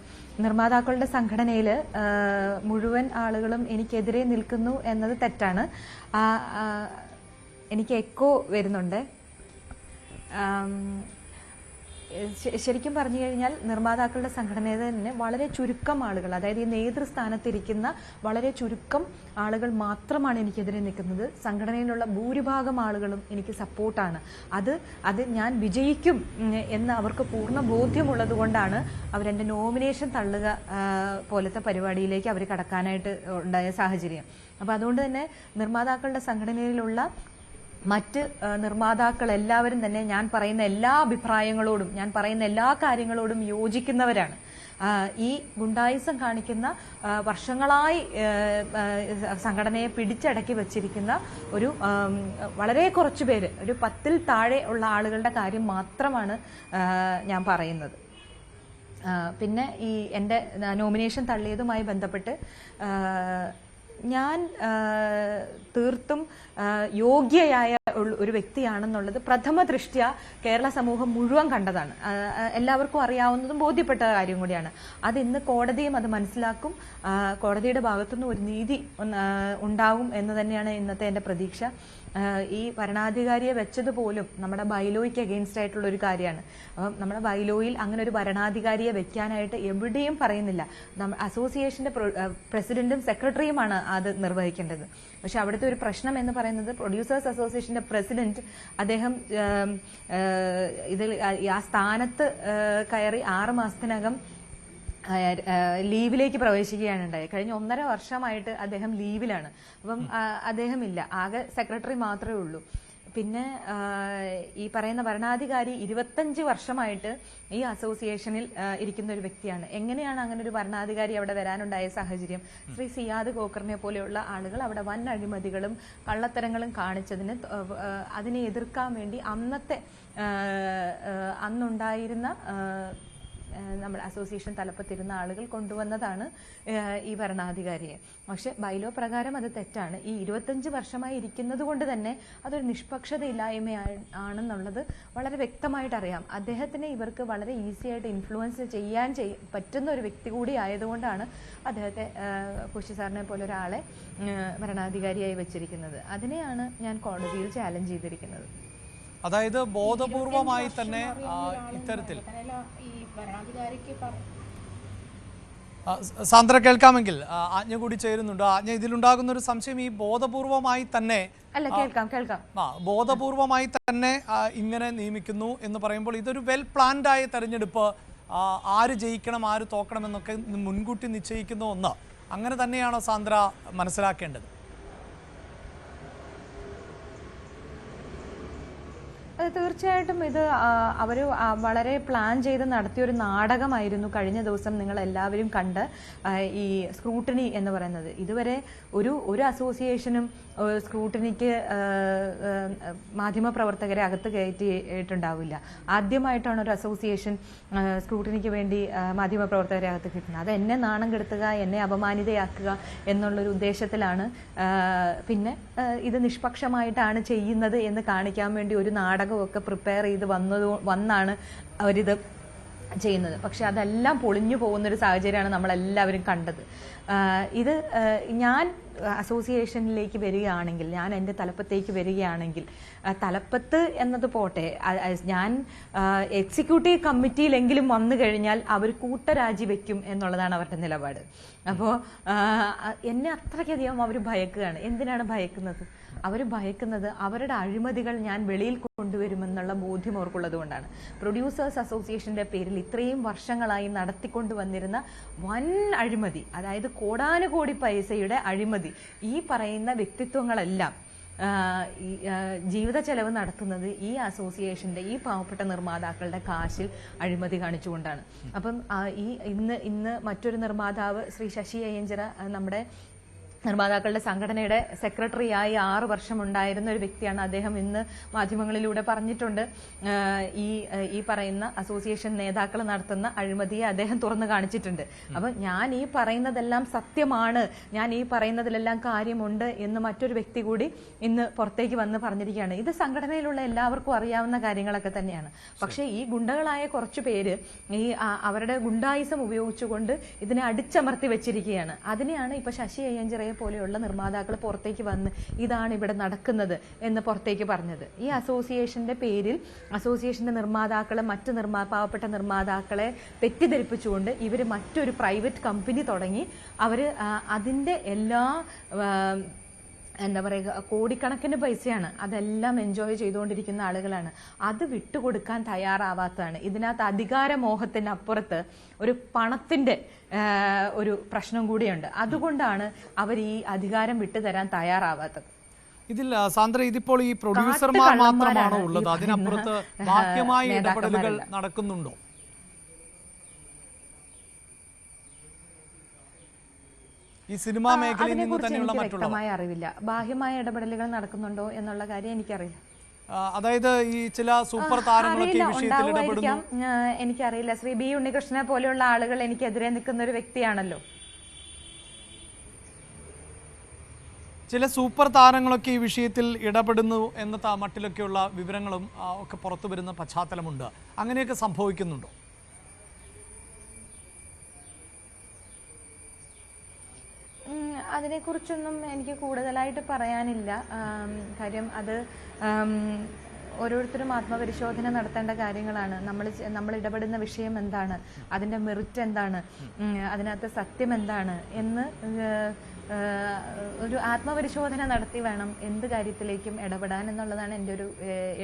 നിർമ്മാതാക്കളുടെ സംഘടനയിൽ മുഴുവൻ ആളുകളും എനിക്കെതിരെ നിൽക്കുന്നു എന്നത് തെറ്റാണ്. എനിക്ക് എക്കോ വരുന്നുണ്ട്. ശരിക്കും പറഞ്ഞു കഴിഞ്ഞാൽ നിർമ്മാതാക്കളുടെ സംഘടനയിൽ തന്നെ വളരെ ചുരുക്കം ആളുകൾ, അതായത് ഈ നേതൃസ്ഥാനത്തിരിക്കുന്ന വളരെ ചുരുക്കം ആളുകൾ മാത്രമാണ് എനിക്കെതിരെ നിൽക്കുന്നത്. സംഘടനയിലുള്ള ഭൂരിഭാഗം ആളുകളും എനിക്ക് സപ്പോർട്ടാണ്. അത് ഞാൻ വിജയിക്കും എന്ന് അവർക്ക് പൂർണ്ണ ബോധ്യമുള്ളത് കൊണ്ടാണ് അവരെൻ്റെ നോമിനേഷൻ തള്ളുക പോലത്തെ പരിപാടിയിലേക്ക് അവർ കടക്കാനായിട്ട് ഉണ്ടായ സാഹചര്യം. അപ്പോൾ അതുകൊണ്ട് തന്നെ നിർമ്മാതാക്കളുടെ സംഘടനയിലുള്ള മറ്റ് നിർമ്മാതാക്കൾ എല്ലാവരും തന്നെ ഞാൻ പറയുന്ന എല്ലാ അഭിപ്രായങ്ങളോടും, ഞാൻ പറയുന്ന എല്ലാ കാര്യങ്ങളോടും യോജിക്കുന്നവരാണ്. ഈ ഗുണ്ടായിസം കാണിക്കുന്ന വർഷങ്ങളായി സംഘടനയെ പിടിച്ചടക്കി വച്ചിരിക്കുന്ന ഒരു വളരെ കുറച്ചു പേര്, ഒരു 10-ൽ താഴെ ഉള്ള ആളുകളുടെ കാര്യം മാത്രമാണ് ഞാൻ പറയുന്നത്. പിന്നെ ഈ എൻ്റെ നോമിനേഷൻ തള്ളിയതുമായി ബന്ധപ്പെട്ട് ഞാൻ തീർത്തും യോഗ്യയായ ഒരു വ്യക്തിയാണെന്നുള്ളത് പ്രഥമ ദൃഷ്ട്യാ കേരള സമൂഹം മുഴുവൻ കണ്ടതാണ്. എല്ലാവർക്കും അറിയാവുന്നതും ബോധ്യപ്പെട്ട കാര്യം കൂടിയാണ്. അത് ഇന്ന് കോടതിയും അത് മനസ്സിലാക്കും. കോടതിയുടെ ഭാഗത്തുനിന്ന് ഒരു നീതി ഉണ്ടാവും എന്ന് തന്നെയാണ് ഇന്നത്തെ എൻ്റെ പ്രതീക്ഷ. ഈ ഭരണാധികാരിയെ വെച്ചതുപോലും നമ്മുടെ ബൈലോയ്ക്ക് അഗെയിൻസ്റ്റ് ആയിട്ടുള്ള ഒരു കാര്യമാണ്. അപ്പം നമ്മുടെ ബൈലോയിൽ അങ്ങനെ ഒരു ഭരണാധികാരിയെ വെക്കാനായിട്ട് എവിടെയും പറയുന്നില്ല. അസോസിയേഷന്റെ പ്രസിഡന്റും സെക്രട്ടറിയുമാണ് അത് നിർവഹിക്കേണ്ടത്. പക്ഷെ അവിടുത്തെ ഒരു പ്രശ്നം എന്ന് പറയുന്നത് പ്രൊഡ്യൂസേഴ്സ് അസോസിയേഷന്റെ പ്രസിഡന്റ് അദ്ദേഹം ഇതിൽ ആ സ്ഥാനത്ത് കയറി 6 മാസത്തിനകം ലീവിലേക്ക് പ്രവേശിക്കുകയാണ് ഉണ്ടായത്. കഴിഞ്ഞ 1.5 വർഷമായിട്ട് അദ്ദേഹം ലീവിലാണ്. അപ്പം അദ്ദേഹം ഇല്ല, ആകെ സെക്രട്ടറി മാത്രമേ ഉള്ളൂ. പിന്നെ ഈ പറയുന്ന ഭരണാധികാരി 25 വർഷമായിട്ട് ഈ അസോസിയേഷനിൽ ഇരിക്കുന്ന ഒരു വ്യക്തിയാണ്. എങ്ങനെയാണ് അങ്ങനെ ഒരു ഭരണാധികാരി അവിടെ വരാനുണ്ടായ സാഹചര്യം? ശ്രീ സിയാദ് ഖോക്കറിനെ പോലെയുള്ള ആളുകൾ അവിടെ വൻ അഴിമതികളും കള്ളത്തരങ്ങളും കാണിച്ചതിന് അതിനെ എതിർക്കാൻ വേണ്ടി അന്നുണ്ടായിരുന്ന നമ്മുടെ അസോസിയേഷൻ തലപ്പത്തിരുന്ന ആളുകൾ കൊണ്ടുവന്നതാണ് ഈ ഭരണാധികാരിയെ. പക്ഷെ ബൈലോ പ്രകാരം അത് തെറ്റാണ്. ഈ 25 വർഷമായി ഇരിക്കുന്നത് കൊണ്ട് തന്നെ അതൊരു നിഷ്പക്ഷതയില്ലായ്മയാണെന്നുള്ളത് വളരെ വ്യക്തമായിട്ട് അറിയാം. അദ്ദേഹത്തിനെ ഇവർക്ക് വളരെ ഈസി ആയിട്ട് ഇൻഫ്ലുവൻസ് ചെയ്യാൻ പറ്റുന്ന ഒരു വ്യക്തി കൂടി ആയതുകൊണ്ടാണ് അദ്ദേഹത്തെ കോശി സാറിനെ പോലെ ഒരാളെ ഭരണാധികാരിയായി വെച്ചിരിക്കുന്നത്. അതിനെയാണ് ഞാൻ കോടതിയിൽ ചാലഞ്ച് ചെയ്തിരിക്കുന്നത്.
അതായത് ബോധപൂർവമായി തന്നെ ഇത്തരത്തിൽ സാന്ദ്ര കേൾക്കാമെങ്കിൽ ആജ്ഞ കൂടി ചേരുന്നുണ്ട്. ആജ്ഞ, ഇതിലുണ്ടാകുന്ന ഒരു സംശയം ഈ ബോധപൂർവമായി തന്നെ ബോധപൂർവമായി തന്നെ ഇങ്ങനെ നിയമിക്കുന്നു എന്ന് പറയുമ്പോൾ ഇതൊരു വെൽ പ്ലാൻഡ് ആയ തെരഞ്ഞെടുപ്പ്, ആര് ജയിക്കണം ആര് തോക്കണം എന്നൊക്കെ മുൻകൂട്ടി നിശ്ചയിക്കുന്ന ഒന്ന്, അങ്ങനെ തന്നെയാണോ സാന്ദ്ര മനസ്സിലാക്കേണ്ടത്?
തീർച്ചയായിട്ടും ഇത് അവർ വളരെ പ്ലാൻ ചെയ്ത് നടത്തിയൊരു നാടകമായിരുന്നു കഴിഞ്ഞ ദിവസം നിങ്ങൾ എല്ലാവരും കണ്ട് ഈ സ്ക്രൂട്ടിനി എന്ന് പറയുന്നത്. ഇതുവരെ ഒരു അസോസിയേഷനും സ്ക്രൂട്ടിനിക്ക് മാധ്യമപ്രവർത്തകരെ അകത്ത് കയറ്റിയിട്ടുണ്ടാവില്ല. ആദ്യമായിട്ടാണ് ഒരു അസോസിയേഷൻ സ്ക്രൂട്ടിനിക്ക് വേണ്ടി മാധ്യമപ്രവർത്തകരെ അകത്ത് കിട്ടുന്നത്. അത് എന്നെ നാണം കെടുത്തുക, എന്നെ അപമാനിതയാക്കുക എന്നുള്ളൊരു ഉദ്ദേശത്തിലാണ്. പിന്നെ ഇത് നിഷ്പക്ഷമായിട്ടാണ് ചെയ്യുന്നത് എന്ന് കാണിക്കാൻ വേണ്ടി ഒരു നാടകമൊക്കെ പ്രിപ്പയർ ചെയ്ത് വന്നാണ് അവരിത് ചെയ്യുന്നത്. പക്ഷെ അതെല്ലാം പൊളിഞ്ഞു പോകുന്നൊരു സാഹചര്യമാണ് നമ്മളെല്ലാവരും കണ്ടത്. ഇത് ഞാൻ അസോസിയേഷനിലേക്ക് വരികയാണെങ്കിൽ, ഞാൻ എൻ്റെ തലപ്പത്തേക്ക് വരികയാണെങ്കിൽ, തലപ്പത്ത് എന്നത് പോട്ടെ, ഞാൻ എക്സിക്യൂട്ടീവ് കമ്മിറ്റിയിലെങ്കിലും വന്നു കഴിഞ്ഞാൽ അവർ കൂട്ടരാജി വയ്ക്കും എന്നുള്ളതാണ് അവരുടെ നിലപാട്. അപ്പോൾ എന്നെ അത്രയ്ക്കധികം അവർ ഭയക്കുകയാണ്. എന്തിനാണ് ഭയക്കുന്നത്? അവർ ഭയക്കുന്നത് അവരുടെ അഴിമതികൾ ഞാൻ വെളിയിൽ കൊണ്ടുവരുമെന്നുള്ള ബോധ്യം അവർക്കുള്ളത് കൊണ്ടാണ്. പ്രൊഡ്യൂസേഴ്സ് അസോസിയേഷൻ്റെ പേരിൽ ഇത്രയും വർഷങ്ങളായി നടത്തിക്കൊണ്ടുവന്നിരുന്ന വൻ അഴിമതി, അതായത് കോടാനുകോടി പൈസയുടെ അഴിമതി, ഈ പറയുന്ന വ്യക്തിത്വങ്ങളെല്ലാം ജീവിത ചെലവ് നടത്തുന്നത് ഈ അസോസിയേഷൻ്റെ, ഈ പാവപ്പെട്ട നിർമ്മാതാക്കളുടെ കാശിൽ അഴിമതി കാണിച്ചുകൊണ്ടാണ്. അപ്പം ഇന്ന് മറ്റൊരു നിർമ്മാതാവ് ശ്രീ ശശി അയ്യഞ്ചിറ, നമ്മുടെ നിർമ്മാതാക്കളുടെ സംഘടനയുടെ സെക്രട്ടറിയായി 6 വർഷം ഉണ്ടായിരുന്ന ഒരു വ്യക്തിയാണ്. അദ്ദേഹം ഇന്ന് മാധ്യമങ്ങളിലൂടെ പറഞ്ഞിട്ടുണ്ട്, ഈ പറയുന്ന അസോസിയേഷൻ നേതാക്കൾ നടത്തുന്ന അഴിമതിയെ അദ്ദേഹം തുറന്നു കാണിച്ചിട്ടുണ്ട്. അപ്പം ഞാൻ ഈ പറയുന്നതെല്ലാം സത്യമാണ്, ഞാൻ ഈ പറയുന്നതിലെല്ലാം കാര്യമുണ്ട് എന്ന് മറ്റൊരു വ്യക്തി കൂടി ഇന്ന് പുറത്തേക്ക് വന്ന് പറഞ്ഞിരിക്കുകയാണ്. ഇത് സംഘടനയിലുള്ള എല്ലാവർക്കും അറിയാവുന്ന കാര്യങ്ങളൊക്കെ തന്നെയാണ്. പക്ഷേ ഈ ഗുണ്ടകളായ കുറച്ചു പേര് അവരുടെ ഗുണ്ടായിസം ഉപയോഗിച്ചുകൊണ്ട് ഇതിനെ അടിച്ചമർത്തി വെച്ചിരിക്കുകയാണ്. അതിനെയാണ് ഇപ്പൊ ശശി അയ്യഞ്ചിറയെ പോലെയുള്ള നിർമ്മാതാക്കൾ പുറത്തേക്ക് വന്ന് ഇതാണ് ഇവിടെ നടക്കുന്നത് എന്ന് പുറത്തേക്ക് പറഞ്ഞത്. ഈ അസോസിയേഷന്റെ പേരിൽ അസോസിയേഷന്റെ നിർമ്മാതാക്കളെ, മറ്റ് പാവപ്പെട്ട നിർമ്മാതാക്കളെ തെറ്റിദ്ധരിപ്പിച്ചുകൊണ്ട് ഇവർ മറ്റൊരു പ്രൈവറ്റ് കമ്പനി തുടങ്ങി അവർ അതിൻ്റെ എല്ലാ എന്താ പറയുക, കോടിക്കണക്കിന് പൈസയാണ്, അതെല്ലാം എൻജോയ് ചെയ്തുകൊണ്ടിരിക്കുന്ന ആളുകളാണ്. അത് വിട്ടുകൊടുക്കാൻ തയ്യാറാവാത്തതാണ്. ഇതിനകത്ത് അധികാരമോഹത്തിനപ്പുറത്ത് ഒരു പണത്തിന്റെ ഒരു പ്രശ്നം കൂടിയുണ്ട്. അതുകൊണ്ടാണ് അവർ ഈ അധികാരം വിട്ടുതരാൻ തയ്യാറാവാത്തത്.
ഇതിൽ സാന്ദ്ര, ഇതിപ്പോൾ ഈ പ്രൊഡ്യൂസർമാർ മാത്രമാണോ ഉള്ളത്? അതിനപ്പുറത്ത് ബാഹ്യമായ ഇടപെടലുകൾ നടക്കുന്നുണ്ടോ? ഈ സിനിമാ മേഖലയിൽ നിന്ന് തന്നെയുള്ള
വ്യക്തമായ അറിവില്ല. ബാഹ്യമായ ഇടപെടലുകൾ നടക്കുന്നുണ്ടോ എന്നുള്ള കാര്യം എനിക്കറിയില്ല.
അതായത് ഈ ചില സൂപ്പർ താരങ്ങളൊക്കെ ഈ വിഷയത്തിൽ ഇടപെടുന്നു.
എനിക്കറിയില്ല. ശ്രീ ബി ഉണ്ണികൃഷ്ണനെ പോലെയുള്ള ആളുകൾ എനിക്കെതിരെ നിൽക്കുന്ന ഒരു വ്യക്തിയാണല്ലോ.
ചില സൂപ്പർ താരങ്ങളൊക്കെ ഈ വിഷയത്തിൽ ഇടപെടുന്നു എന്ന മട്ടിലൊക്കെയുള്ള വിവരങ്ങളും ഒക്കെ പുറത്തു വരുന്ന പശ്ചാത്തലമുണ്ട്. അങ്ങനെയൊക്കെ സംഭവിക്കുന്നുണ്ടോ?
അതിനെക്കുറിച്ചൊന്നും എനിക്ക് കൂടുതലായിട്ട് പറയാനില്ല. കാര്യം അത് ഓരോരുത്തരും ആത്മപരിശോധന നടത്തേണ്ട കാര്യങ്ങളാണ്. നമ്മൾ ഇടപെടുന്ന വിഷയം എന്താണ്, അതിൻ്റെ മെറിറ്റ് എന്താണ്, അതിനകത്ത് സത്യം എന്താണ് എന്ന് ഒരു ആത്മപരിശോധന നടത്തി വേണം എന്ത് കാര്യത്തിലേക്കും ഇടപെടാൻ എന്നുള്ളതാണ് എൻ്റെ ഒരു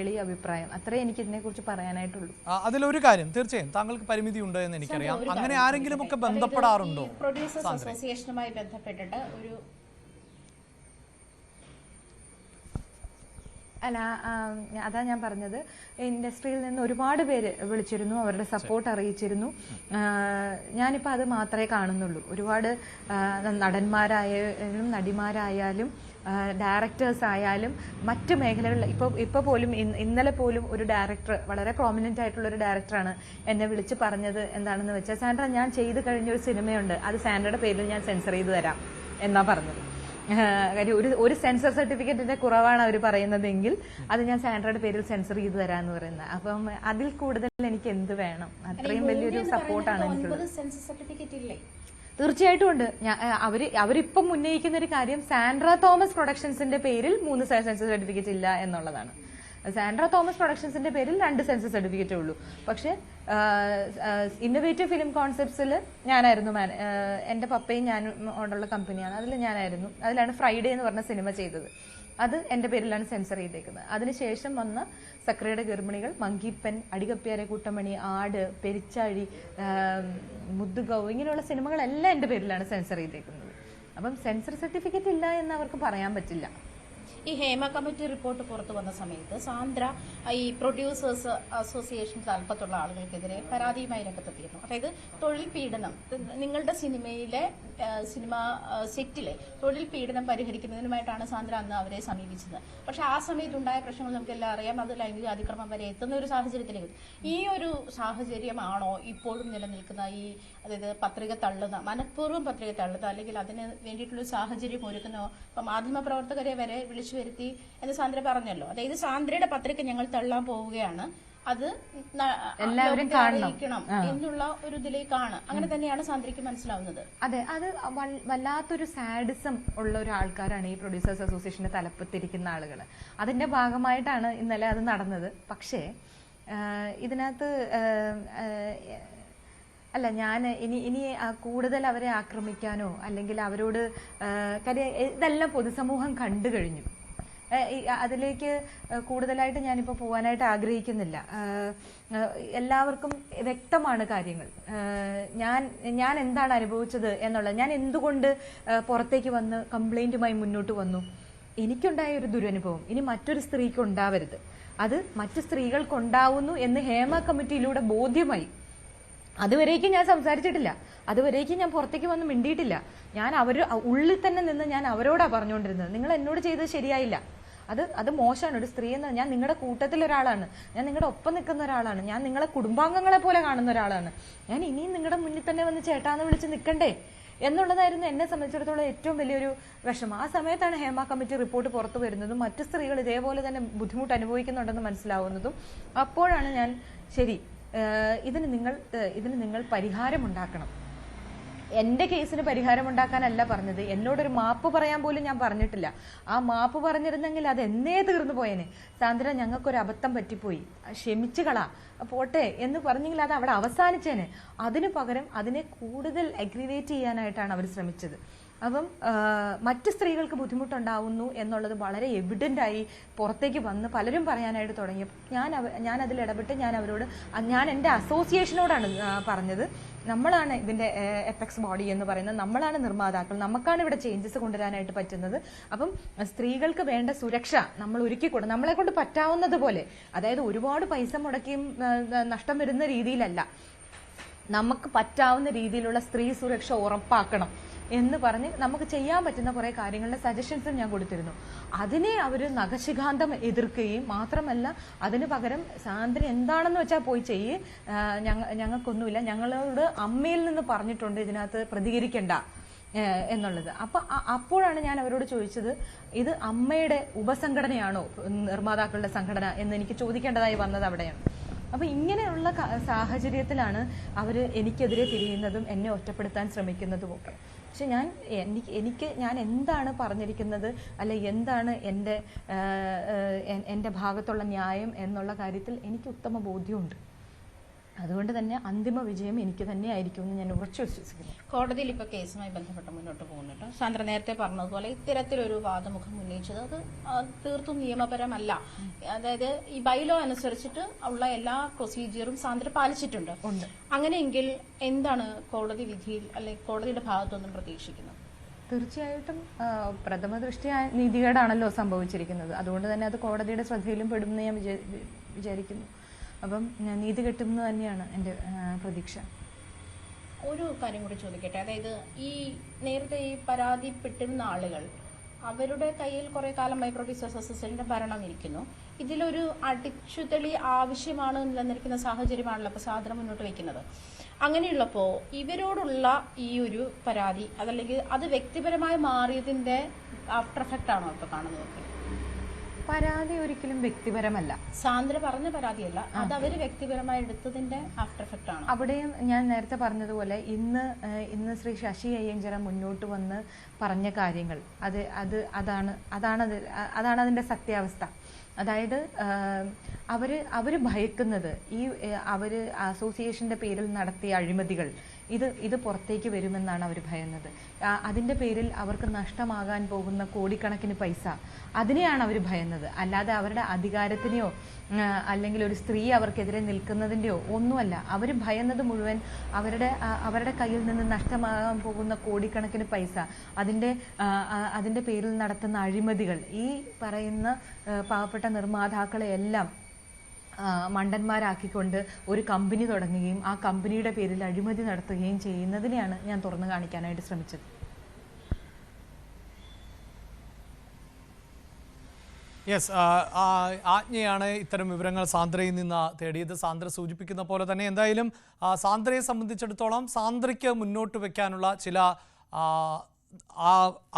എളിയ അഭിപ്രായം. അത്രേ എനിക്ക് ഇതിനെക്കുറിച്ച് പറയാനായിട്ടുള്ളൂ.
അതിലൊരു കാര്യം, തീർച്ചയായും താങ്കൾക്ക് പരിമിതി ഉണ്ട് എന്ന് എനിക്കറിയാം. അങ്ങനെ ആരെങ്കിലും ഒക്കെ ബന്ധപ്പെടാറുണ്ടോ?
പ്രൊഡ്യൂസേഴ്സ് അസോസിയേഷനുമായി ബന്ധപ്പെട്ടിട്ട് ഒരു
അല്ല, അതാ ഞാൻ പറഞ്ഞത്, ഇൻഡസ്ട്രിയിൽ നിന്ന് ഒരുപാട് പേര് വിളിച്ചിരുന്നു, അവരുടെ സപ്പോർട്ട് അറിയിച്ചിരുന്നു. ഞാനിപ്പോൾ അത് മാത്രമേ കാണുന്നുള്ളൂ. ഒരുപാട് നടന്മാരായാലും നടിമാരായാലും ഡയറക്ടേഴ്സ് ആയാലും മറ്റു മേഖലകളിൽ ഇപ്പോൾ പോലും ഇന്നലെ പോലും ഒരു ഡയറക്ടർ, വളരെ പ്രോമിനൻ്റ് ആയിട്ടുള്ള ഒരു ഡയറക്ടറാണ് എന്നെ വിളിച്ച് പറഞ്ഞത് എന്താണെന്ന് വെച്ചാൽ, സാൻഡ്ര, ഞാൻ ചെയ്ത് കഴിഞ്ഞൊരു സിനിമയുണ്ട്, അത് സാൻഡ്രയുടെ പേരിൽ ഞാൻ സെൻസർ ചെയ്ത് തരാം എന്നാ പറഞ്ഞത്. കാര്യം ഒരു സെൻസർ സർട്ടിഫിക്കറ്റിന്റെ കുറവാണ് അവർ പറയുന്നതെങ്കിൽ അത് ഞാൻ സാൻഡ്രയുടെ പേരിൽ സെൻസർ ചെയ്ത് തരാമെന്ന് പറയുന്നത്. അപ്പം അതിൽ കൂടുതൽ എനിക്ക് എന്ത് വേണം? അത്രയും വലിയൊരു സപ്പോർട്ടാണ് എനിക്കുള്ളത്. തീർച്ചയായിട്ടും ഉണ്ട്. അവരിപ്പം ഉന്നയിക്കുന്ന ഒരു കാര്യം, സാൻഡ്ര തോമസ് പ്രൊഡക്ഷൻസിന്റെ പേരിൽ 3 സെൻസർ സർട്ടിഫിക്കറ്റ് ഇല്ല എന്നുള്ളതാണ്. സാൻഡ്ര തോമസ് പ്രൊഡക്ഷൻസിന്റെ പേരിൽ 2 സെൻസർ സർട്ടിഫിക്കറ്റേ ഉള്ളൂ. പക്ഷെ ഇന്നോവേറ്റീവ് ഫിലിം കോൺസെപ്റ്റ്സിൽ ഞാനായിരുന്നു എൻ്റെ പപ്പയും ഞാനും ഉള്ള കമ്പനിയാണ്, അതിൽ ഞാനായിരുന്നു. അതിലാണ് ഫ്രൈഡേ എന്ന് പറഞ്ഞ സിനിമ ചെയ്തത്. അത് എൻ്റെ പേരിലാണ് സെൻസർ ചെയ്തേക്കുന്നത്. അതിനുശേഷം വന്ന സക്രയുടെ ഗർഭിണികൾ, മങ്കിപ്പൻ, അടികപ്പിയാരെ കൂട്ടമണി, ആട്, പെരിച്ചാഴി, മുദ്ദുഗൗ, ഇങ്ങനെയുള്ള സിനിമകളെല്ലാം എൻ്റെ പേരിലാണ് സെൻസർ ചെയ്തേക്കുന്നത്. അപ്പം സെൻസർ സർട്ടിഫിക്കറ്റ് ഇല്ല എന്ന് അവർക്ക് പറയാൻ പറ്റില്ല.
ഈ ഹേമ കമ്മിറ്റി റിപ്പോർട്ട് പുറത്തു വന്ന സമയത്ത് സാന്ദ്ര ഈ പ്രൊഡ്യൂസേഴ്സ് അസോസിയേഷൻ താല്പര്യമുള്ള ആളുകൾക്കെതിരെ പരാതിയുമായി രംഗത്തെത്തിയിരുന്നു. അതായത് തൊഴിൽ പീഡനം, നിങ്ങളുടെ സിനിമ സെറ്റിലെ തൊഴിൽ പീഡനം പരിഹരിക്കുന്നതിനുമായിട്ടാണ് സാന്ദ്ര അന്ന് അവരെ സമീപിച്ചത്. പക്ഷെ ആ സമയത്തുണ്ടായ പ്രശ്നങ്ങൾ നമുക്കെല്ലാം അറിയാം. അത് ലൈംഗിക അതിക്രമം വരെ എത്തുന്ന ഒരു സാഹചര്യത്തിലേക്ക്. ഈ ഒരു സാഹചര്യമാണോ ഇപ്പോഴും നിലനിൽക്കുന്ന ഈ, അതായത് പത്രിക തള്ളുന്ന, മനഃപൂർവ്വം പത്രിക തള്ളുന്ന, അല്ലെങ്കിൽ അതിന് വേണ്ടിയിട്ടുള്ള സാഹചര്യം ഒരുക്കുന്ന, ഇപ്പം മാധ്യമപ്രവർത്തകരെ വരെ വിളിച്ചു വരുത്തി എന്ന് സാന്ദ്ര പറഞ്ഞല്ലോ. അതായത് സാന്ദ്രയുടെ പത്രിക ഞങ്ങൾ തള്ളാൻ പോവുകയാണ്, അത്
എല്ലാവരും
അറിയിക്കണം എന്നുള്ള ഒരു ഇതിലേക്കാണ്. അങ്ങനെ തന്നെയാണ് സാന്ദ്രയ്ക്ക് മനസ്സിലാവുന്നത്.
അതെ, അത് വല്ലാത്തൊരു സാഡിസം ഉള്ള ഒരു ആൾക്കാരാണ് ഈ പ്രൊഡ്യൂസേഴ്സ് അസോസിയേഷന്റെ തലപ്പത്തിരിക്കുന്ന ആളുകൾ. അതിന്റെ ഭാഗമായിട്ടാണ് ഇന്നലെ അത് നടന്നത്. പക്ഷേ ഇതിനകത്ത് അല്ല, ഞാൻ ഇനി കൂടുതൽ അവരെ ആക്രമിക്കാനോ അല്ലെങ്കിൽ അവരോട് കാര്യം ഇതെല്ലാം പൊതുസമൂഹം കണ്ടു കഴിഞ്ഞു. അതിലേക്ക് കൂടുതലായിട്ട് ഞാനിപ്പോൾ പോകാനായിട്ട് ആഗ്രഹിക്കുന്നില്ല. എല്ലാവർക്കും വ്യക്തമാണ് കാര്യങ്ങൾ. ഞാൻ എന്താണ് അനുഭവിച്ചത് എന്നുള്ളത്, ഞാൻ എന്തുകൊണ്ട് പുറത്തേക്ക് വന്ന് കംപ്ലൈൻറ്റുമായി മുന്നോട്ട് വന്നു. എനിക്കുണ്ടായ ഒരു ദുരനുഭവം ഇനി മറ്റൊരു സ്ത്രീക്ക് ഉണ്ടാവരുത്. അത് മറ്റു സ്ത്രീകൾക്കുണ്ടാവുന്നു എന്ന് ഹേമ കമ്മിറ്റിയിലൂടെ ബോധ്യമായി. അതുവരേക്കും ഞാൻ സംസാരിച്ചിട്ടില്ല, അതുവരേക്കും ഞാൻ പുറത്തേക്ക് വന്ന് മിണ്ടിയിട്ടില്ല. ഞാൻ ഉള്ളിൽ തന്നെ നിന്ന് ഞാൻ അവരോടാ പറഞ്ഞുകൊണ്ടിരുന്നത്, നിങ്ങൾ എന്നോട് ചെയ്തത് ശരിയായില്ല, അത് മോശമാണ്. ഒരു സ്ത്രീ എന്ന് ഞാൻ നിങ്ങളുടെ കൂട്ടത്തിലൊരാളാണ്, ഞാൻ നിങ്ങളുടെ ഒപ്പം നിൽക്കുന്ന ഒരാളാണ്, ഞാൻ നിങ്ങളെ കുടുംബാംഗങ്ങളെ പോലെ കാണുന്ന ഒരാളാണ്, ഞാൻ ഇനിയും നിങ്ങളുടെ മുന്നിൽ തന്നെ വന്ന് ചേട്ടാന്ന് വിളിച്ച് നിൽക്കണ്ടേ എന്നുള്ളതായിരുന്നു എന്നെ സംബന്ധിച്ചിടത്തോളം ഏറ്റവും വലിയൊരു വിഷമം. ആ സമയത്താണ് ഹേമ കമ്മിറ്റി റിപ്പോർട്ട് പുറത്തു വരുന്നതും മറ്റു സ്ത്രീകൾ ഇതേപോലെ തന്നെ ബുദ്ധിമുട്ട് അനുഭവിക്കുന്നുണ്ടെന്ന് മനസ്സിലാവുന്നതും. അപ്പോഴാണ് ഞാൻ ശരി, ഇതിന് നിങ്ങൾ പരിഹാരമുണ്ടാക്കണം. എൻ്റെ കേസിന് പരിഹാരമുണ്ടാക്കാനല്ല പറഞ്ഞത്, എന്നോടൊരു മാപ്പ് പറയാൻ പോലും ഞാൻ പറഞ്ഞിട്ടില്ല. ആ മാപ്പ് പറഞ്ഞിരുന്നെങ്കിൽ അത് എന്നേ തീർന്നു പോയേനെ. സാന്ദ്ര, ഞങ്ങൾക്കൊരു അബദ്ധം പറ്റിപ്പോയി, ക്ഷമിച്ചു കളാ, പോട്ടെ എന്ന് പറഞ്ഞെങ്കിൽ അത് അവിടെ അവസാനിച്ചേനെ. അതിനു പകരം അതിനെ കൂടുതൽ അഗ്രിവേറ്റ് ചെയ്യാനായിട്ടാണ് അവർ ശ്രമിച്ചത്. അപ്പം മറ്റ് സ്ത്രീകൾക്ക് ബുദ്ധിമുട്ടുണ്ടാവുന്നു എന്നുള്ളത് വളരെ എവിഡൻ്റായി പുറത്തേക്ക് വന്ന് പലരും പറയാനായിട്ട് തുടങ്ങിയപ്പോൾ ഞാൻ അതിൽ ഇടപെട്ട് ഞാൻ എൻ്റെ അസോസിയേഷനോടാണ് പറഞ്ഞത്, നമ്മളാണ് ഇതിൻ്റെ എപെക്സ് ബോഡി എന്ന് പറയുന്നത്, നമ്മളാണ് നിർമ്മാതാക്കൾ, നമുക്കാണ് ഇവിടെ ചേഞ്ചസ് കൊണ്ടുവരാനായിട്ട് പറ്റുന്നത്. അപ്പം സ്ത്രീകൾക്ക് വേണ്ട സുരക്ഷ നമ്മൾ ഒരുക്കിക്കൊടുക്കും, നമ്മളെ കൊണ്ട് പറ്റാവുന്നത് പോലെ. അതായത് ഒരുപാട് പൈസ മുടക്കിയും നഷ്ടം വരുന്ന രീതിയിലല്ല, നമുക്ക് പറ്റാവുന്ന രീതിയിലുള്ള സ്ത്രീ സുരക്ഷ ഉറപ്പാക്കണം എന്ന് പറഞ്ഞ് നമുക്ക് ചെയ്യാൻ പറ്റുന്ന കുറേ കാര്യങ്ങളുടെ സജഷൻസും ഞാൻ കൊടുത്തിരുന്നു. അതിനെ അവർ നഖശിഖാന്തം എതിർക്കുകയും മാത്രമല്ല അതിന് പകരം സാന്ദ്ര എന്താണെന്ന് വെച്ചാൽ പോയി ചെയ്യ്, ഞങ്ങൾക്കൊന്നുമില്ല, ഞങ്ങളോട് അമ്മയിൽ നിന്ന് പറഞ്ഞിട്ടുണ്ട് ഇതിനകത്ത് പ്രതികരിക്കണ്ട എന്നുള്ളത്. അപ്പോഴാണ് ഞാൻ അവരോട് ചോദിച്ചത്, ഇത് അമ്മയുടെ ഉപസംഘടനയാണോ നിർമ്മാതാക്കളുടെ സംഘടന എന്ന് എനിക്ക് ചോദിക്കേണ്ടതായി വന്നത് അവിടെയാണ്. അപ്പോൾ ഇങ്ങനെയുള്ള സാഹചര്യത്തിലാണ് അവർ എനിക്കെതിരെ തിരിയുന്നതും എന്നെ ഒറ്റപ്പെടുത്താൻ ശ്രമിക്കുന്നതും ഒക്കെ. പക്ഷെ ഞാൻ എന്താണ് പറഞ്ഞിരിക്കുന്നത്, അല്ലെ എന്താണ് എൻ്റെ ഭാഗത്തുള്ള ന്യായം എന്നുള്ള കാര്യത്തിൽ എനിക്ക് ഉത്തമ ബോധ്യമുണ്ട്. അതുകൊണ്ട് തന്നെ അന്തിമ വിജയം എനിക്ക് തന്നെ ആയിരിക്കും എന്ന് ഞാൻ ഉറച്ചു വിശ്വസിക്കുന്നു.
കോടതിയിൽ ഇപ്പോൾ കേസുമായി ബന്ധപ്പെട്ട് മുന്നോട്ട് പോകുന്നുണ്ട്. സാന്ദ്ര നേരത്തെ പറഞ്ഞതുപോലെ ഇത്തരത്തിലൊരു വാദമുഖം ഉന്നയിച്ചത് അത് തീർത്തും നിയമപരമല്ല. അതായത് ഈ ബൈലോ അനുസരിച്ചിട്ട് ഉള്ള എല്ലാ പ്രൊസീജിയറും സാന്ദ്ര പാലിച്ചിട്ടുണ്ട്. അങ്ങനെയെങ്കിൽ എന്താണ് കോടതി വിധിയിൽ അല്ലെങ്കിൽ കോടതിയുടെ ഭാഗത്തുനിന്നും പ്രതീക്ഷിക്കുന്നത്?
തീർച്ചയായിട്ടും പ്രഥമ ദൃഷ്ടിയ നീതികേടാണല്ലോ സംഭവിച്ചിരിക്കുന്നത്. അതുകൊണ്ട് തന്നെ അത് കോടതിയുടെ ശ്രദ്ധയിലും പെടുമെന്ന് ഞാൻ വിചാരിക്കുന്നു. അപ്പം നീതി കിട്ടുമെന്ന് തന്നെയാണ് എൻ്റെ പ്രതീക്ഷ.
ഒരു കാര്യം കൂടി ചോദിക്കട്ടെ, അതായത് ഈ നേരത്തെ ഈ പരാതിപ്പെട്ടിരുന്ന ആളുകൾ അവരുടെ കയ്യിൽ കുറെ കാലമായി പ്രൊഡ്യൂസേഴ്സ് അസോസിയേഷന്റെ ഭരണം ഇരിക്കുന്നു. ഇതിലൊരു അടിച്ചുതെളി ആവശ്യമാണ് നിലനിൽക്കുന്ന സാഹചര്യമാണല്ലോ ഇപ്പോൾ സാധനം മുന്നോട്ട് വയ്ക്കുന്നത്. അങ്ങനെയുള്ളപ്പോൾ ഇവരോടുള്ള ഈ ഒരു പരാതി അതല്ലെങ്കിൽ അത് വ്യക്തിപരമായി മാറിയതിന്റെ ആഫ്റ്റർ എഫക്റ്റ് ആണോ ഇപ്പോൾ കാണുന്നത്?
പരാതി ഒരിക്കലും വ്യക്തിപരമല്ല.
സാന്ദ്ര പറഞ്ഞ പരാതിയല്ല, അത് അവര് വ്യക്തിപരമായി എടുത്തതിന്റെ ആഫ്റ്റർ എഫക്റ്റ് ആണ്.
അവിടെയും ഞാൻ നേരത്തെ പറഞ്ഞതുപോലെ ഇന്ന് ശ്രീ ശശി അയ്യഞ്ചിറ മുന്നോട്ട് വന്ന് പറഞ്ഞ കാര്യങ്ങൾ അതാണ് അതിന്റെ സത്യാവസ്ഥ. അതായത് അവര് ഭയക്കുന്നത് അവര് അസോസിയേഷന്റെ പേരിൽ നടത്തിയ അഴിമതികൾ ഇത് പുറത്തേക്ക് വരുമെന്നാണ് അവർ ഭയന്നത്. അതിൻ്റെ പേരിൽ അവർക്ക് നഷ്ടമാകാൻ പോകുന്ന കോടിക്കണക്കിന് പൈസ, അതിനെയാണ് അവർ ഭയന്നത്. അല്ലാതെ അവരുടെ അധികാരത്തിനെയോ അല്ലെങ്കിൽ ഒരു സ്ത്രീ അവർക്കെതിരെ നിൽക്കുന്നതിൻ്റെയോ ഒന്നുമല്ല. അവർ ഭയന്നത് മുഴുവൻ അവരുടെ കയ്യിൽ നിന്ന് നഷ്ടമാകാൻ പോകുന്ന കോടിക്കണക്കിന് പൈസ, അതിൻ്റെ പേരിൽ നടത്തുന്ന അഴിമതികൾ, ഈ പറയുന്ന പാവപ്പെട്ട നിർമ്മാതാക്കളെ എല്ലാം മണ്ടന്മാരാക്കിക്കൊണ്ട് ഒരു കമ്പനി തുടങ്ങുകയും ആ കമ്പനിയുടെ പേരിൽ അഴിമതി നടത്തുകയും ചെയ്യുന്നതിനെയാണ് ഞാൻ തുറന്നു കാണിക്കാനായിട്ട് ശ്രമിച്ചത്.
യെസ്, ആജ്ഞയാണ് ഇത്തരം വിവരങ്ങൾ സാന്ദ്രയിൽ നിന്ന് തേടിയത്. സാന്ദ്ര സൂചിപ്പിക്കുന്ന പോലെ തന്നെ എന്തായാലും സാന്ദ്രയെ സംബന്ധിച്ചിടത്തോളം സാന്ദ്രയ്ക്ക് മുന്നോട്ട് വയ്ക്കാനുള്ള ചില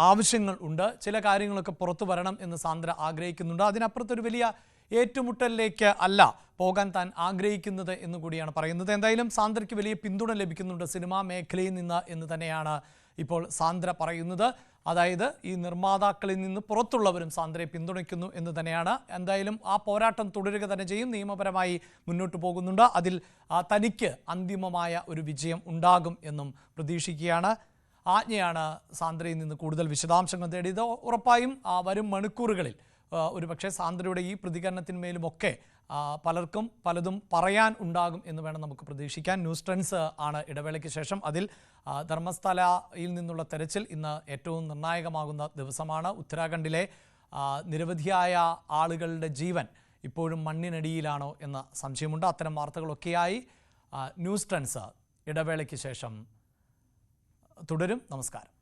ആവശ്യങ്ങൾ ഉണ്ട്, ചില കാര്യങ്ങളൊക്കെ പുറത്തു വരണം എന്ന് സാന്ദ്ര ആഗ്രഹിക്കുന്നുണ്ട്. അതിനപ്പുറത്തൊരു വലിയ ഏറ്റുമുട്ടലിലേക്ക് അല്ല പോകാൻ താൻ ആഗ്രഹിക്കുന്നത് എന്നുകൂടിയാണ് പറയുന്നത്. എന്തായാലും സാന്ദ്രയ്ക്ക് വലിയ പിന്തുണ ലഭിക്കുന്നുണ്ട് സിനിമാ മേഖലയിൽ നിന്ന് എന്ന് തന്നെയാണ് ഇപ്പോൾ സാന്ദ്ര പറയുന്നത്. അതായത് ഈ നിർമ്മാതാക്കളിൽ നിന്ന് പുറത്തുള്ളവരും സാന്ദ്രയെ പിന്തുണയ്ക്കുന്നു എന്ന് തന്നെയാണ്. എന്തായാലും ആ പോരാട്ടം തുടരുക തന്നെ ചെയ്യും. നിയമപരമായി മുന്നോട്ട് പോകുന്നുണ്ട്. അതിൽ തനിക്ക് അന്തിമമായ ഒരു വിജയം ഉണ്ടാകും എന്നും പ്രതീക്ഷിക്കുകയാണ്. ആജ്ഞയാണ് സാന്ദ്രയിൽ നിന്ന് കൂടുതൽ വിശദാംശങ്ങൾ തേടിയത്. ഉറപ്പായും വരും മണിക്കൂറുകളിൽ ഒരുപക്ഷെ സാന്ദ്രയുടെ ഈ പ്രതികരണത്തിന്മേലുമൊക്കെ പലർക്കും പലതും പറയാൻ ഉണ്ടാകും എന്ന് വേണം നമുക്ക് പ്രതീക്ഷിക്കാൻ. ന്യൂസ് ട്രെൻഡ്സ് ആണ് ഇടവേളയ്ക്ക് ശേഷം. അതിൽ ധർമ്മസ്ഥലയിൽ നിന്നുള്ള തെരച്ചിൽ ഇന്ന് ഏറ്റവും നിർണായകമാകുന്ന ദിവസമാണ്. ഉത്തരാഖണ്ഡിലെ നിരവധിയായ ആളുകളുടെ ജീവൻ ഇപ്പോഴും മണ്ണിനടിയിലാണോ എന്ന സംശയമുണ്ട്. അത്തരം വാർത്തകളൊക്കെയായി ന്യൂസ് ട്രെൻഡ്സ് ഇടവേളയ്ക്ക് ശേഷം തുടരും. നമസ്കാരം.